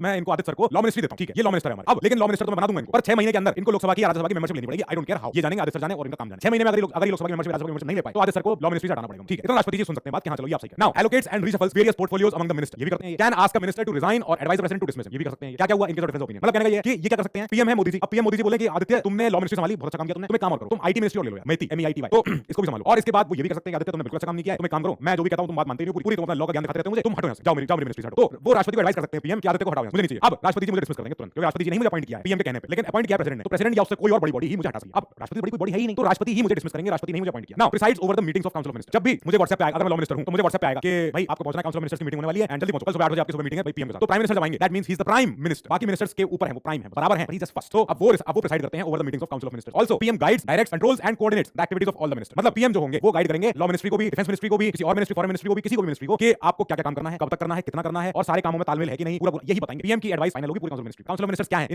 मैं इनको आदित्य सर को लॉ मिनिस्ट्री देता हूं, ठीक है, ये लॉ मिनिस्टर है हमारे। अब लेकिन लॉ मिनिस्टर तो मैं बना दूंगा इनको, पर 6 महीने के अंदर इनको लोकसभा की राज्यसभा की मेंबरशिप लेनी पड़ेगी। आई डोंट केयर हाउ, ये जानेंगे आदित्य सर जाने और इनका काम जाने। 6 महीने में अगर ये लोकसभा की मेंबरशिप राज्यसभा की मेंबरशिप नहीं ले पाए तो आदित्य सर को लॉ मिनिस्ट्री से हटाना पड़ेगा, ठीक है। इतना राष्ट्रपति जी सुन सकते हैं बात कि हां चलो ये आप सही कह। Now allocates and reshuffles various portfolios among the minister, ये भी करते हैं। Can ask a minister to resign और advise the president to dismiss, ये भी कर सकते हैं। क्या हुआ इनके डिफेंस ओपिनियन, मतलब कहने का ये कि ये क्या कर सकते हैं। पीएम है मोदी जी, अब पीएम मोदी जी बोले कि आदित्य तुमने लॉ मिनिस्ट्री संभाली, बहुत अच्छा काम किया तुमने, तुम एक काम और करो, तुम आईटी मिनिस्ट्री और ले लो, मेटी MEITY, तो इसको भी संभालो। और इसके बाद वो ये भी कर सकते हैं आदित्य तुमने बिल्कुल अच्छा काम नहीं किया, तुम एक काम करो, मैं जो भी कहता हूं तुम बात मानते नहीं हो पूरी, तुम अपना लॉ का ज्ञान दिखाते रहते हो मुझे, तुम हटो यहां से, जाओ मेरी मिनिस्ट्री से हटो। तो वो राष्ट्रपति को एडवाइस कर सकते हैं पीएम कि आदित्य को हटाओ, मुझे नहीं चाहिए। अब राष्ट्रपति जी मुझे डिसमिस कर देंगे तुरंत, क्योंकि राष्ट्रपति जी ने मुझे अपॉइंट किया है पीएम के कहने पे, लेकिन अपॉइंट किया प्रेसिडेंट ने, तो प्रेसिडेंट या उससे कोई और बड़ी बॉडी ही मुझे हटा सकती है। अब राष्ट्रपति बड़ी कोई बॉडी है ही नहीं, तो राष्ट्रपति ही मुझे डिसमिस करेंगे, राष्ट्रपति ने मुझे अपॉइंट किया। Now presides over the meetings of council of ministers, जब भी मुझे व्हाट्सएप पे आएगा, अगर मैं लॉ मिनिस्टर हूं तो मुझे व्हाट्सएप पे आएगा कि भाई आपको पहुंचना काउंसिल ऑफ मिनिस्टर्स की मीटिंग होने वाली है एंड जल्दी पहुंचो, कल सुबह 8 बजे आपकी सुबह मीटिंग है भाई पीएम के साथ। तो प्राइम मिनिस्टर जब आएंगे that means he is the prime minister, बाकी मिनिस्टर्स के ऊपर है, वो प्राइम है, बराबर है, ही जस्ट फर्स्ट। तो अब वो प्रिसाइड करते हैं over the meetings of council of ministers. Also PM guides, directs, controls and coordinates the activities of all the ministers, मतलब पीएम जो होंगे वो गाइड करेंगे लॉ मिनिस्ट्री को भी, डिफेंस मिनिस्ट्री को भी, किसी और मिनिस्ट्री, फॉरेन मिनिस्ट्री को भी, किसी को भी मिनिस्ट्री को, कि आपको क्या क्या काम करना है, कब तक करना है, कितना करना है और सारे कामों में तालमेल है कि नहीं, पूरा यही बताएंगे। पीएम की एडवाइस फाइनल होगी पूरी council ministry. Council of ministers क्या है,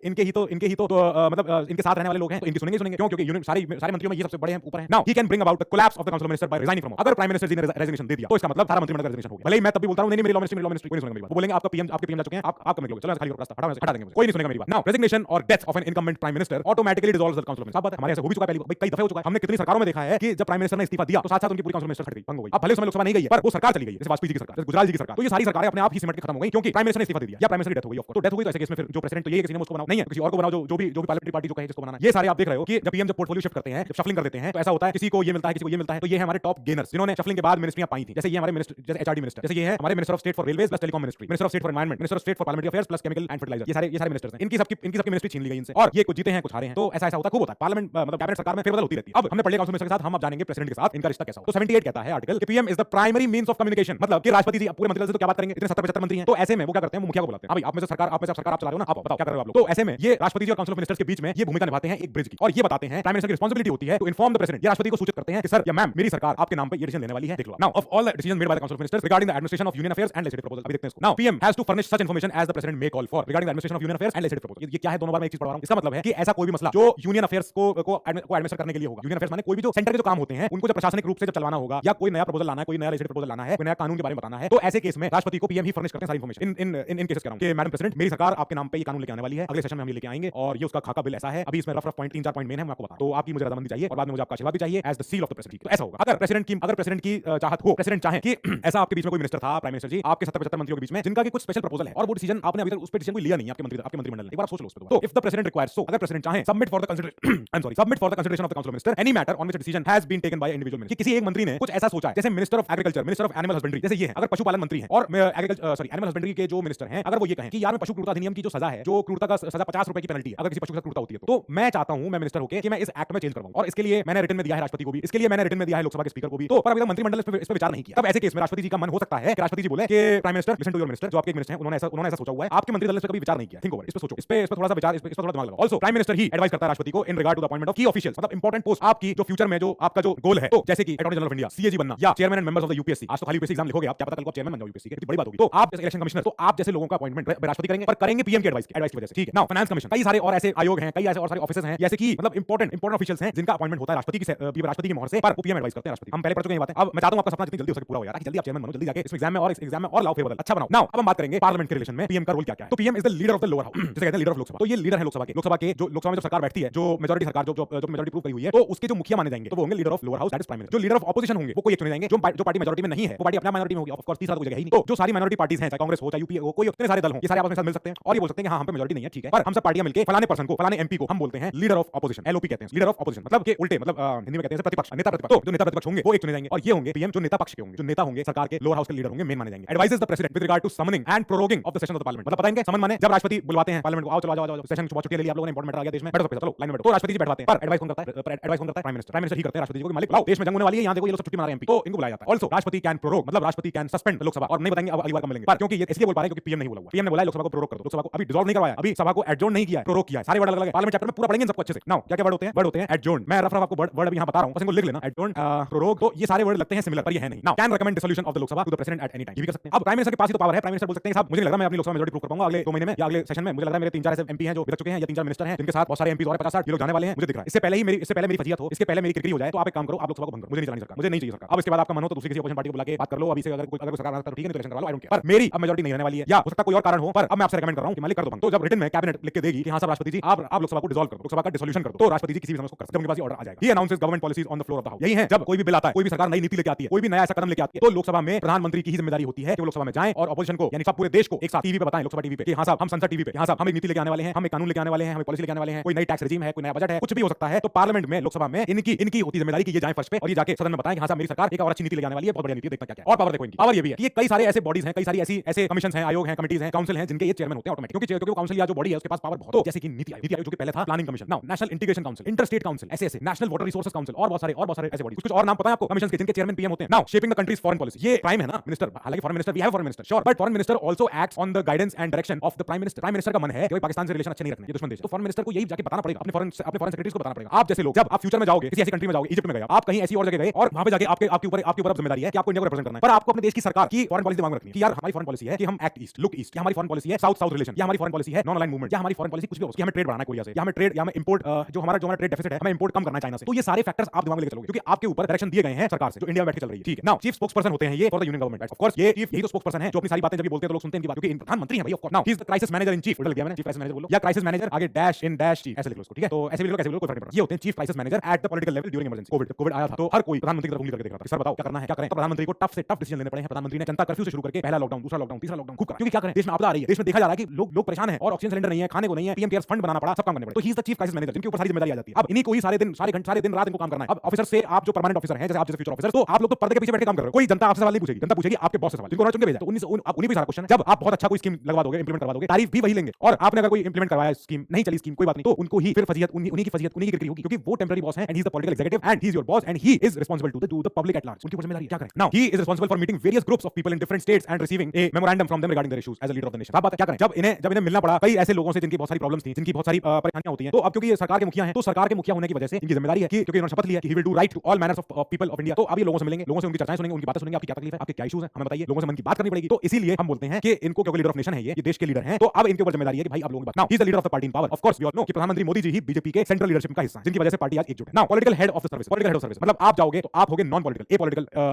इनके ही तो मतलब इनके साथ रहने वाले लोग हैं, तो इनकी सुनेंगे क्यों, क्योंकि यूनियन सारे मंत्रियों में ये सबसे बड़े हैं, ऊपर हैं। Now he can bring about the collapse of the council of ministers by resigning from, अगर प्राइम मिनिस्टर जी ने रेजिग्नेशन दे दिया तो इसका मतलब सारा मंत्रिमंडल का रेजिग्नेशन हो गया। भले ही मैं तब भी बोलता हूं नहीं मेरी लॉ मिनिस्ट्री कोई नहीं सुनेगा मेरी बात, वो बोलेंगे आपके पीएम जा चुके हैं, आप कब निकलोगे, चलो खाली रास्ता हटा देंगे, कोई नहीं सुनेगा मेरी बात। नाउ रेजिग्नेशन और death of an incumbent prime minister automatically dissolves the council of ministers. बात है हमारे ऐसे हो भी चुका है पहले, कई दफे हो चुका है, हमने कितनी सरकारों में देखा है कि जब प्राइम मिनिस्टर ने इस्तीफा दिया तो साथ साथ उनकी पूरी काउंसिल मिनिस्टर हट गई, भंग हो गई। अब भले उसमें लोकसभा नहीं गई है पर वो सरकार चली गई, जैसे वाजपेयी जी की सरकार, जैसे गुजराल जी की सरकार, तो ये सारी सरकारें अपने आप ही सिमट के खत्म हो गई क्योंकि प्राइम मिनिस्टर ने इस्तीफा दे दिया या प्राइम मिनिस्टर की डेथ हो गई। ऑफ कोर्स तो डेथ हो गई तो ऐसे केस में फिर जो प्रेसिडेंट तो ये किसी ने उसको बनाओ नहीं है, किसी और को बनाओ जो भी पार्लियामेंट्री पार्टी जो कहे जिसको बनाना। ये सारे आप देख रहे हो कि जब पीएम जब पोर्टफोलियो शिफ्ट करते हैं, जब शफलिंग कर देते हैं, तो ऐसा होता है किसी को ये मिलता है, किसी को ये मिलता है। तो ये है हमारे टॉप गेनर्स जिन्होंने शफलिंग के बाद मिनिस्ट्रियां पाई थी, जैसे ये हमारे मिनिस्टर, जैसे एचआरडी मिनिस्टर, जैसे ये है हमारे minister of state for railways plus telecom ministry, minister of state for environment, minister of state for parliamentary affairs plus chemical and fertiliser, ये सारे मिनिस्टर्स हैं। इनकी सबकी मिनिस्ट्री छीन ली गई इनसे और ये कुछ जीते हैं कुछ हारे हैं, तो ऐसा होता है, खूब होता है। पार्लियामेंट मतलब कैबिनेट सरकार में फेरबदल होती रहती है। अब हमने पढ़े काउंसिल मिनिस्टर के साथ, हम अब जानेंगे प्रेसिडेंट के साथ इनका रिश्ता कैसा हो। तो 78 कहता है आर्टिकल कि PM is the primary means of communication, मतलब कि राष्ट्रपति जी पूरे मंत्रिमंडल से तो क्या बात करेंगे, इतने 70-75 मंत्री हैं, तो ऐसे में वो क्या करते हैं, वो मुखिया को बुलाते हैं। अभी आप में से सरकार आप चला रहे हो ना, आप बताओ क्या कर रहे हो आप लोग। तो ऐसे में ये राष्ट्रपति जी और काउंसिल ऑफ मिनिस्टर्स के बीच में ये भूमिका निभाते हैं एक ब्रिज की, और ये बताते हैं प्राइम मिनिस्टर की रिस्पांसिबिलिटी होती है टू इन्फॉर्म द प्रेसिडेंट, ये राष्ट्रपति को सूचित करते हैं कि सर या मैम मेरी सरकार आपके नाम पे ये डिसीजन लेने वाली है, देख लो। Now of all the decision made by the council of ministers regarding the administration of union affairs and legislative proposal, अभी देखते हैं इसको। Now PM has to furnish such information as the president may call for regarding the administration of union affairs and legislative proposal. ये क्या है, दोनों बार मैं एक चीज पढ़ रहा हूं। इसका मतलब है कि ऐसा कोई भी मसला जो यूनियन अफेयर्स को एडमिनिस्टर करने के लिए होगा, यूनियन अफेयर्स माने कोई भी जो सेंटर के जो काम होते हैं उनको जब प्रशासनिक रूप से जब चलवाना होगा, या कोई नया प्रपोजल लाना है, कोई नया लेजिस्लेटिव प्रपोजल लाना है, कोई नया कानून के बारे में बताना है, तो ऐसे केस में राष्ट्रपति को पीएम ही फर्निश करते हैं सारी इन्फॉर्मेशन। इन केसेस कह रहा हूं कि मैडम प्रेसिडेंट मेरी सरकार आपके नाम पे ये कानून लेके आने वाली है, अगले सेशन में हम ये लेके आएंगे और ये उसका खाका बिल ऐसा है, अभी इसमें रफ पॉइंट 3-4 पॉइंट मेन है, मैं आपको बता। तो आपकी मुझे रजामंदी चाहिए और बाद में मुझे आपका आशीर्वाद भी चाहिए as the seal of the president. तो ऐसा होगा अगर प्रेसिडेंट की चाहत हो, प्रेसिडेंट चाहे कि ऐसा आपके बीच में कोई मिनिस्टर था, प्राइम मिनिस्टर जी, आपके 70-75 मंत्रियों के बीच में जिनका कुछ स्पेशल प्रपोजल है और वो डिसीजन आपने अभी तक उस पे डिसीजन कोई लिया नहीं है, आपके मंत्रिमंडल ने, एक बार सोच लो उस पे। तो if the president requires, so अगर प्रेसिडेंट चाहे, submit for the consideration of the council of minister any matter on which decision has been taken by individual minister, किसी एक मंत्री ने कुछ ऐसा सोचा है, जैसे minister of agriculture, minister of animal husbandry, जैसे ये है, अगर पशुपालन मंत्री है और एनिमल हस्बेंड्री के जो मिनिस्टर हैं, अगर वो ये कहें कि यार मैं पशु क्रूरता अधिनियम की जो सजा है, जो क्रूरता का सजा 50 रुपए की पेनल्टी है अगर किसी पशु के साथ क्रूरता होती है, तो मैं चाहता हूं, मैं मिनिस्टर होकर कि मैं इस एक्ट में चेंज करवाऊं, और इसके लिए मैंने रिटन में दिया है राष्ट्रपति को भी, इसके लिए मैंने रिटन में दिया है लोकसभा के स्पीकर को भी, तो पर अभी तक मंत्रिमंडल इस पे विचार नहीं किया। तब ऐसे केस में राष्ट्रपति जी का मन हो सकता है कि राष्ट्रपति जी बोले कि prime minister listen to your minister, जो आपके मिनिस्टर हैं उन्होंने ऐसा सोचा हुआ है, आपके मंत्रिमंडल ने इस पे कभी विचार नहीं किया, थिंक ओवर, इस पे सोचो, इस पे थोड़ा सा विचार, इस पे थोड़ा दिमाग लगाओ। आल्सो प्राइम मिनिस्टर ही एडवाइस करता है राष्ट्रपति को in regard to the appointment of key officials, मतलब इंपॉर्टेंट पोस्ट, आपकी जो फ्यूचर में जो आपका जो गोल है, तो जैसे कि attorney general of India, CAG बनना, या chairman and members of the UPSC. आज तो खाली यूपीएससी एग्जाम लिखोगे आप, क्या पता कल को चेयरमैन बन जाओ यूपीएससी, कितनी बड़ी बात होगी। तो आप जैसे इलेक्शन कमिश्नर, तो आप जैसे लोगों का अपॉइंटमेंट राष्ट्रपति करेंगे, पर करेंगे पीएम की एडवाइस की वजह से, ठीक है। नाउ फाइनेंस कमीशन, कई सारे और ऐसे आयोग हैं, कई ऐसे और सारे ऑफिसर्स हैं, जैसे कि मतलब इंपॉर्टेंट ऑफिशियल्स हैं जिनका अपॉइंटमेंट होता है राष्ट्रपति की मोहर से, पर पीएम एडवाइस करते हैं राष्ट्रपति। हम पहले पढ़ चुके हैं बातें, अब मैं चाहता हूं आपका सपना जितनी जल्दी हो सके पूरा हो यार, जल्दी आप चेयरमैन बनो, जल्दी जाके इस एग्जाम में और लाओ फेरबदल, अच्छा बनाओ। नाउ अब हम बात करेंगे पार्लियामेंट के रिलेशन में पीएम का रोल क्या है। तो PM is the leader of the lower house, जिसे कहते हैं लीडर ऑफ लोकसभा। तो ये लीडर है लोकसभा के लोकसभा में जो सरकार बैठती है, जो मेजॉरिटी सरकार जो मेजॉरिटी प्रूव करी हुई है, तो उसके जो मुखिया माने जाएंगे तो वो होंगे leader of lower house, that is prime minister. जो लीडर ऑफ ऑपोजिशन होंगे वो कोई एक चुने जाएंगे, जो पार्टी मेजॉरिटी में नहीं है वो पार्टी अपना माइनॉरिटी में होगी, ऑफ कोर्स तीसरा कोई जगह ही नहीं। तो जो सारी माइनॉरिटी पार्टीज हैं, चाहे कांग्रेस हो चाहे यूपीए हो, कोई इतने सारे दल हो, ये सारे आपस में मिल सकते हैं और ये बोल सकते हैं कि हां हम पे मेजॉरिटी नहीं है, ठीक है, पर हम सब पार्टियां मिलकर फलाने पर्सन को, फलाने एमपी को हम बोलते हैं लीडर ऑफ ऑपोजिशन, एलओपी कहते हैं, लीडर ऑफ ऑपोजिशन मतलब के उल्टे, मतलब हिंदी में कहते हैं प्रतिपक्ष, नेता प्रतिपक्ष। तो जो नेता प्रतिपक्ष होंगे वो एक चुने जाएंगे और ये होंगे पीएम, जो नेता पक्ष के होंगे, जो नेता होंगे सरकार के लोअर हाउस के लीडर होंगे, मेन माने जाएंगे। Advises the president with regard to summoning and proroguing of the session of the parliament. मतलब पता है इनके समन माने जब राष्ट्रपति बुलवाते हैं पार्लियामेंट को, आओ चलो आ जाओ सेशन बहुत छुट्टी ले ली आप लोगों ने, इंपॉर्टेंट मैटर आ गया देश में, बैठो चलो लाइन में बैठो, तो राष्ट्रपति जी बैठवाते हैं। पर एडवाइस कौन करता है? एडवाइस कौन करता है? Prime minister. प्राइम मिनिस्टर ही करते हैं राष्ट्रपति जी को, मालिक बुलाओ, देश में जंग होने वाली है, यहां देखो ये लोग सब छुट्टी मना रहे हैं एमपी, तो इनको बुलाया जाता है। ऑल्सो राष्ट्रपति कैन प्रोरोग, मतलब राष्ट्रपति कैन सस्पेंड लोकसभा, और नहीं बताएंगे अब अगली बार कब मिलेंगे, पर क्योंकि ये इसलिए बोल पा रहे हैं क्योंकि पीएम नहीं बोला हुआ, पीएम ने बोला लोकसभा को प्रोरोग कर दो, लोकसभा को अभी डिसॉल्व नहीं करवाया, अभी सभा को एडजॉर्न नहीं किया है, प्रोरोग किया है। सारे वर्ड अलग-अलग है, पार्लियामेंट चैप्टर में पूरा पढ़ेंगे सबको अच्छे से। नाउ क्या क्या वर्ड होते हैं? वर्ड होते हैं एडजॉर्न, मैं रफ आपको वर्ड अभी यहां बता रहा हूं, बस इनको लिख लेना, एडजॉर्न, प्रोरोग, तो ये सारे वर्ड लगते हैं सिमिलर पर ये है नहीं। Now can recommend dissolution of the Lok Sabha to the president at any time, ये भी कर सकते हैं। अब प्राइम मिनिस्टर के पास ही तो पावर है, प्राइम मिनिस्टर बोल सकते हैं साहब मुझे नहीं लग रहा मैं अपनी लोकसभा मेजॉरिटी प्रूव कर पाऊंगा अगले 2 महीने में या अगले सेशन में, मुझे लग रहा है मेरे 3-4 ऐसे एमपी हैं जो बिगड़ चुके हैं या 3-4 मिनिस्टर हैं जिनके साथ बहुत सारे एमपी और 50-60 ये लोग जाने वाले हैं, मुझे दिख रहा है। इससे पहले मेरी फजीयत हो, इसके पहले मेरी किरकिरी हो जाए, तो आप एक काम करो, आप लोकसभा को भंग करो, मुझे नहीं चलानी सरकार, मुझे नहीं चाहिए सरकार। अब इसके बाद आपका मन हो तो दूसरी किसी अपोजिशन पार्टी को बुला के बात कर लो, अभी से अगर कोई सरकार आता है तो ठीक है, नहीं तो इलेक्शन करवा लो, आई डोंट केयर। पर मेरी अब मेजॉरिटी नहीं रहने वाली है, या हो सकता है कोई और कारण हो, पर अब मैं आपसे रेकमेंड कर रहा हूं कि मालिक कर दो भंग। तो जब रिटन में कैबिनेट लिख के देगी कि हां साहब राष्ट्रपति जी आप लोकसभा को डिसॉल्व कर दो, लोकसभा का डिसोल्यूशन कर दो, तो राष्ट्रपति जी किसी भी समय उसको कर सकते हैं, उनके पास ये ऑर्डर आ जाएगा। He announces government policies on the floor of the house. यही है जब कोई भी बिल आता है, कोई भी सरकार नई नीति लेके आती है, कोई भी नया ऐसा कदम लेके आती है, तो लोकसभा में प्रधानमंत्री की ही जिम्मेदारी होती है कि वो लोकसभा में जाएं और ऑपोजिशन को यानी सब पूरे देश को एक साथ टीवी पे बताएं, लोकसभा टीवी पे कि हां साहब हम संसद टीवी पे हां साहब हम एक नीति लेके आने वाले हैं, हम एक कानून लेके आने वाले हैं, हम एक पॉलिसी लेके आने वाले हैं, कोई नई टैक्स रेजिम है, कोई नया बजट है, कुछ भी हो सकता है। तो पार्लियामेंट में लोकसभा में इनकी होती जिम्मेदारी कि ये जाएं फर्श पे और ये जाके सदन में बताएं कि हां साहब मेरी सरकार एक और अच्छी नीति लेके आने वाली है, बहुत बढ़िया नीति है, देखना क्या क्या है। और पावर देखो इनकी, पावर ये भी है कि ये कई सारे ऐसे बॉडीज हैं, कई सारी ऐसे कमीशन हैं, आयोग हैं, कमिटीज हैं, काउंसिल हैं जिनके ये चेयरमैन होते हैं ऑटोमेटिक, क्योंकि काउंसिल या जो बॉडी है उसके पास पावर बहुत हो, जैसे कि नीति आयोग जो कि पहले था planning commission, now national integration council, inter state council, ऐसे नेशनल वाटर रिसोर्सेज काउंसिल और बहुत सारे ऐसे बॉडीज, कुछ और नाम पता है आपको कमीशन के जिनके चेयरमैन पीएम होते हैं। Now shaping the country's foreign policy, ये प्राइम है ना मिनिस्टर, हालांकि foreign minister we have foreign minister sure, but foreign minister also acts on the guidance and direction of the prime minister. Prime minister का मन है कि भाई पाकिस्तान से रिलेशन अच्छे नहीं रखने, ये दुश्मन देश है, तो फॉरेन मिनिस्टर को यही जाके बताना पड़ेगा, अपने फॉरेन सेक्रेटरीज को बताना पड़ेगा। आप जैसे लोग जब आप फ्यूचर में जाओगे किसी ऐसी कंट्री में जाओगे, इजिप्ट में गए आप, कहीं ऐसी और जगह गए और वहां पे जाके आपके ऊपर जिम्मेदारी है कि आपको इंडिया को रिप्रेजेंट करना है, पर आपको अपने देश की सरकार की फॉरेन पॉलिसी दिमाग में रखनी है कि यार हमारी फॉरेन पॉलिसी है कि हम एक्ट ईस्ट लुक ईस्ट, हमारी फॉरेन पॉलिसी है साउथ रिलेशन, या हमारी फॉरेन पॉलिसी है नॉन अलाइन मूवमेंट, या हमारी फॉरेन पॉलिसी कुछ भी हो, कि हमें ट्रेड बढ़ाना है कोरिया से, या हमें ट्रेड या हमें इंपोर्ट जो हमारा ट्रेड डेफिसिट है हमें इंपोर्ट कम करना है चाइना से। तो ये सारे फैक्टर्स आप दिमाग में लेके चलोगे क्योंकि आपके ऊपर डायरेक्शन दिए गए हैं सरकार से जो इंडिया में बैठ के चल रही है, ठीक है। नाउ चीफ स्पोक्सपर्सन होते हैं ये for the union government, of course ये चीफ यही तो स्पोक्सपर्सन है जो अपनी सारी बातें जब ये बोलते हैं तो लोग सुनते हैं इनकी बात, क्योंकि प्रधानमंत्री है भाई, of course. Now he is the crisis manager in chief, उल्टा गया मैंने, चीफ क्राइसिस मैनेजर बोलो या क्राइसिस मैनेजर आगे डैश इन डैश चीफ, ऐसे लिख लो इसको, ठीक है। तो ऐसे भी लिख लो, कैसे भी लिख लो, कोई फर्क नहीं पड़ता। ये होते हैं chief crisis manager at the political level during emergency. Covid आया था तो हर कोई प्रधानमंत्री की तरफ उंगली करके देख रहा था, सर बताओ क्या करना है, क्या करें। तो प्रधानमंत्री को टफ से टफ डिसीजन लेने पड़े हैं। प्रधानमंत्री ने जनता कर्फ्यू से शुरू करके पहला लॉकडाउन, दूसरा लॉकडाउन, तीसरा लॉकडाउन खूब करा, क्योंकि क्या करें, देश में आपदा आ रही है, देश में देखा जा रहा है कि लोग परेशान हैं और ऑक्सीजन सिलेंडर नहीं है, खाने को नहीं है, पीएम केयर्स फंड बनाना पड़ा, सब काम करने पड़े। तो ही is the chief crisis manager जिनके ऊपर सारी जिम्मेदारी आ जाती है। अब इन्हीं को ही सारे दिन रात इनको काम करना है। अब ऑफिसर से आप जो परमानेंट ऑफिसर हैं, जैसे आप जैसे फ्यूचर ऑफिसर, तो आप लोग तो पर्दे के पीछे बैठ के काम कर रहे हो, कोई जनता आपसे सवाल नहीं पूछेगी, जनता पूछेगी आपके बॉस से सवाल, जिनको उन्होंने चुन के भेजा, तो उन्हीं पे सारा क्वेश्चन है। जब आप बहुत अच्छा कोई स्कीम लगवा दोगे, इंप्लीमेंट करवा दोगे, तारीफ भी वही लेंगे, और आपने अगर कोई इंप्लीमेंट करवाया स्कीम नहीं चली, स्कीम कोई बात नहीं, तो उनको ही फिर फजीयत उन्हीं की किरकिरी होगी, क्योंकि वो टेम्पररी बॉस हैं and he is the political executive and he is your boss and he is responsible to the public at large. उनकी जिम्मेदारी क्या करें। Now he is responsible for meeting various groups of people in different states and receiving a memorandum from them regarding their issues as a leader of the nation. बात क्या करें, जब इन्हें मिलना पड़ा कई ऐसे लोगों से जिनकी बहुत सारी प्रॉब्लम्स थी, जिनकी बहुत सारी परेशानियां होती हैं, तो अब क्योंकि ये सरकार के मुखिया हैं, तो सरकार के मुखिया होने की वजह से इनकी जिम्मेदारी है कि क्योंकि इन्होंने शपथ लिया कि he will do right to all manners of people of India, तो अब ये लोगों से मिलेंगे, लोगों से उनकी चर्चाएं सुनेंगे, उनकी बातें सुनेंगे, आपकी क्या तकलीफ है, आपके क्या इश्यूज हैं, हमें बताइए, लोगों से मन की बात करनी पड़ेगी। तो इसीलिए हम बोलते हैं कि इनको, क्योंकि लीडर ऑफ नेशन है ये देश के लीडर हैं, तो अब इनके ऊपर जिम्मेदारी है कि भाई आप लोगों की बात। Now he is the leader of the party in power, of course we all know कि प्रधानमंत्री मोदी जी ही बीजेपी के सेंट्रल लीडरशिप का हिस्सा हैं, जिनकी वजह से पार्टी आज एकजुट है। Now political head of the service, political head of service मतलब आप जाओगे तो आप होगे नॉन पॉलिटिकल,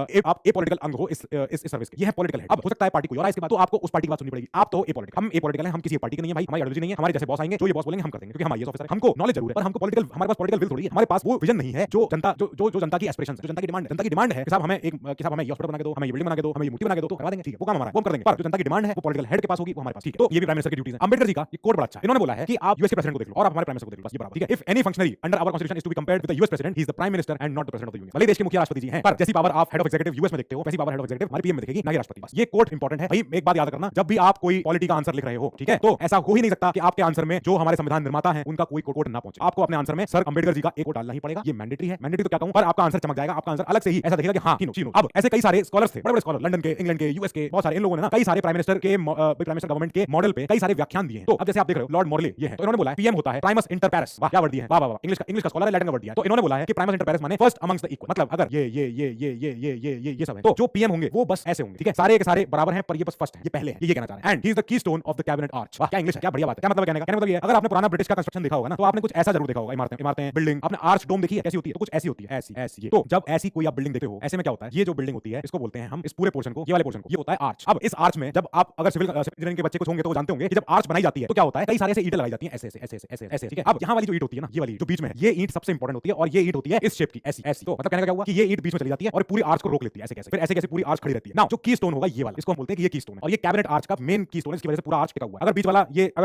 आप ए पॉलिटिकल अंग हो इस सर्विस के, ये है पॉलिटिकल हेड। अब हो सकता है पार्टी कोई और आए इसके बाद, तो आपको उस पार्टी की बात सुननी पड़ेगी। आप तो ए पॉलिटिकल, हम ए पॉलिटिकल हैं, हम किसी पार्टी के नहीं है भाई, हमारी आइडियोलॉजी नहीं है, हमारे जैसे बॉस आएंगे जो ये बॉस बोलेंगे हम कर देंगे, क्योंकि हम आईएएस ऑफिसर हैं, हमको नॉलेज जरूर है, पर हमको पॉलिटिकल, हमारे पास पॉलिटिकल विल थोड़ी है, हमारे पास वो विजन नहीं है जो जनता की एस्पिरेशन है, जो जनता की डिमांड है कि साहब हमें ये हॉस्पिटल बना के दो, हमें ये बिल्डिंग बना के दो, हमें ये मूर्ति बना के दो, तो करवा देंगे, ठीक है, वो काम हमारा, वो कर देंगे। पर जो जनता की डिमांड है वो पॉलिटिकल हेड के पास होगी, वो हमारे पास, ठीक है। तो ये भी प्राइम मिनिस्टर की ड्यूटीज है। अंबेडकर जी का ये कोड बड़ा अच्छा है, इन्होंने बोला है कि आप यूएस के प्रेसिडेंट को देख लो और आप हमारे प्राइम मिनिस्टर को देख लो, बस ये बराबर, ठीक है। If any functionary under our constitution is to be compared with the US president, he is the prime minister and not the president of the union. भले देश के मुखिया राष्ट्रपति जी हैं, पर जैसी पावर आप हेड ऑफ एग्जीक्यूटिव यूएस में देखते हो, वैसी पावर हेड ऑफ एग्जीक्यूटिव हमारी पीएम में दिखेगी, ना कि राष्ट्रपति। बस ये कोड इंपॉर्टेंट है भाई, एक बात याद रखना, जब भी आप कोई पॉलिटी का आंसर लिख रहे हो, ठीक है, तो ऐसा हो ही नहीं सकता कि आपके आंसर में जो हमारे संविधान निर्माता हैं उनका कोई कोड ना पहुंचे। आपको अपने आंसर में सर अंबेडकर जी का एक कोड डालना ही पड़ेगा, ये मैंडेटरी है। मैंडेटरी तो क्या कहूं, पर आपका आंसर चमक जाएगा, आपका आंसर अलग से ही ऐसा दिखेगा कि हां चीनो। अब ऐसे कई सारे स्कॉलर्स थे, बड़े स्कॉलर, लंदन के, इंग्लैंड के, यूएस के, बहुत सारे, इन लोगों ने ना कई सारे प्राइम मिनिस्टर गवर्नमेंट के मॉडल पे कई सारे व्याख्यान दिए हैं। तो अब जैसे आप देख रहे हो लॉर्ड मॉर्ले ये है, तो इन्होंने बोला है पीएम होता है प्राइमस इंटर पेरिस। वाह क्या वर्ड दिया है, वाह इंग्लिश का स्कॉलर है, लैटिन का वर्ड दिया है। तो इन्होंने बोला है कि प्राइमस इंटर पेरिस माने फर्स्ट अमंग्स द इक्वल, मतलब अगर ये सब है तो जो पीएम होंगे वो बस ऐसे होंगे, ठीक है, सारे के सारे बराबर हैं, पर ये बस फर्स्ट है, ये पहले है, ये कहना चाह रहे हैं। And he is the keystone of the cabinet arch. वाह क्या इंग्लिश है, क्या बढ़िया बात है। क्या मतलब कहने का मतलब ये, अगर आपने पुराना ब्रिटिश का कंस्ट्रक्शन देखा होगा ना, तो आपने कुछ ऐसा जरूर देखा होगा, इमारतें बिल्डिंग, आपने आर्च डोम देखी है, कैसी होती है, तो कुछ ऐसी होती है, ऐसी। तो जब ऐसी कोई आप बिल्डिंग देखते हो, ऐसे में क्या होता है, ये जो बिल्डिंग होती है इसको बोलते हैं हम, इस पूरे पोर्शन को, ये वाले पोर्शन को, ये होता है आर्च। अब इस आर्च में जब आप अगर सिविल इंजीनियरिंग के बच्चे कुछ होंगे तो वो जानते होंगे कि जब आर्च बनाई जाती है तो क्या होता है, कई सारे ऐसे ईंटें लगाई जाती हैं, ऐसे ऐसे ऐसे, ठीक है। अब यहाँ वाली जो ईंट होती है ना, ये वाली जो बीच में है, ये ईंट सबसे इंपॉर्टेंट होती है और ये ईंट होती है इस शेप की, ऐसी ऐसी। तो मतलब कहने का क्या हुआ कि ये ईंट बीच में चली जाती है और पूरी आर्च को रोक लेती है, ऐसे कैसे, फिर ऐसे कैसे पूरी आर्च खड़ी रहती है ना। जो की स्टोन होगा ये वाला, इसको हम बोलते हैं कि ये की स्टोन है और ये कैबिनेट आर्च का मेन की स्टोन है, इसकी वजह से पूरा आर्च टिका हुआ है। अगर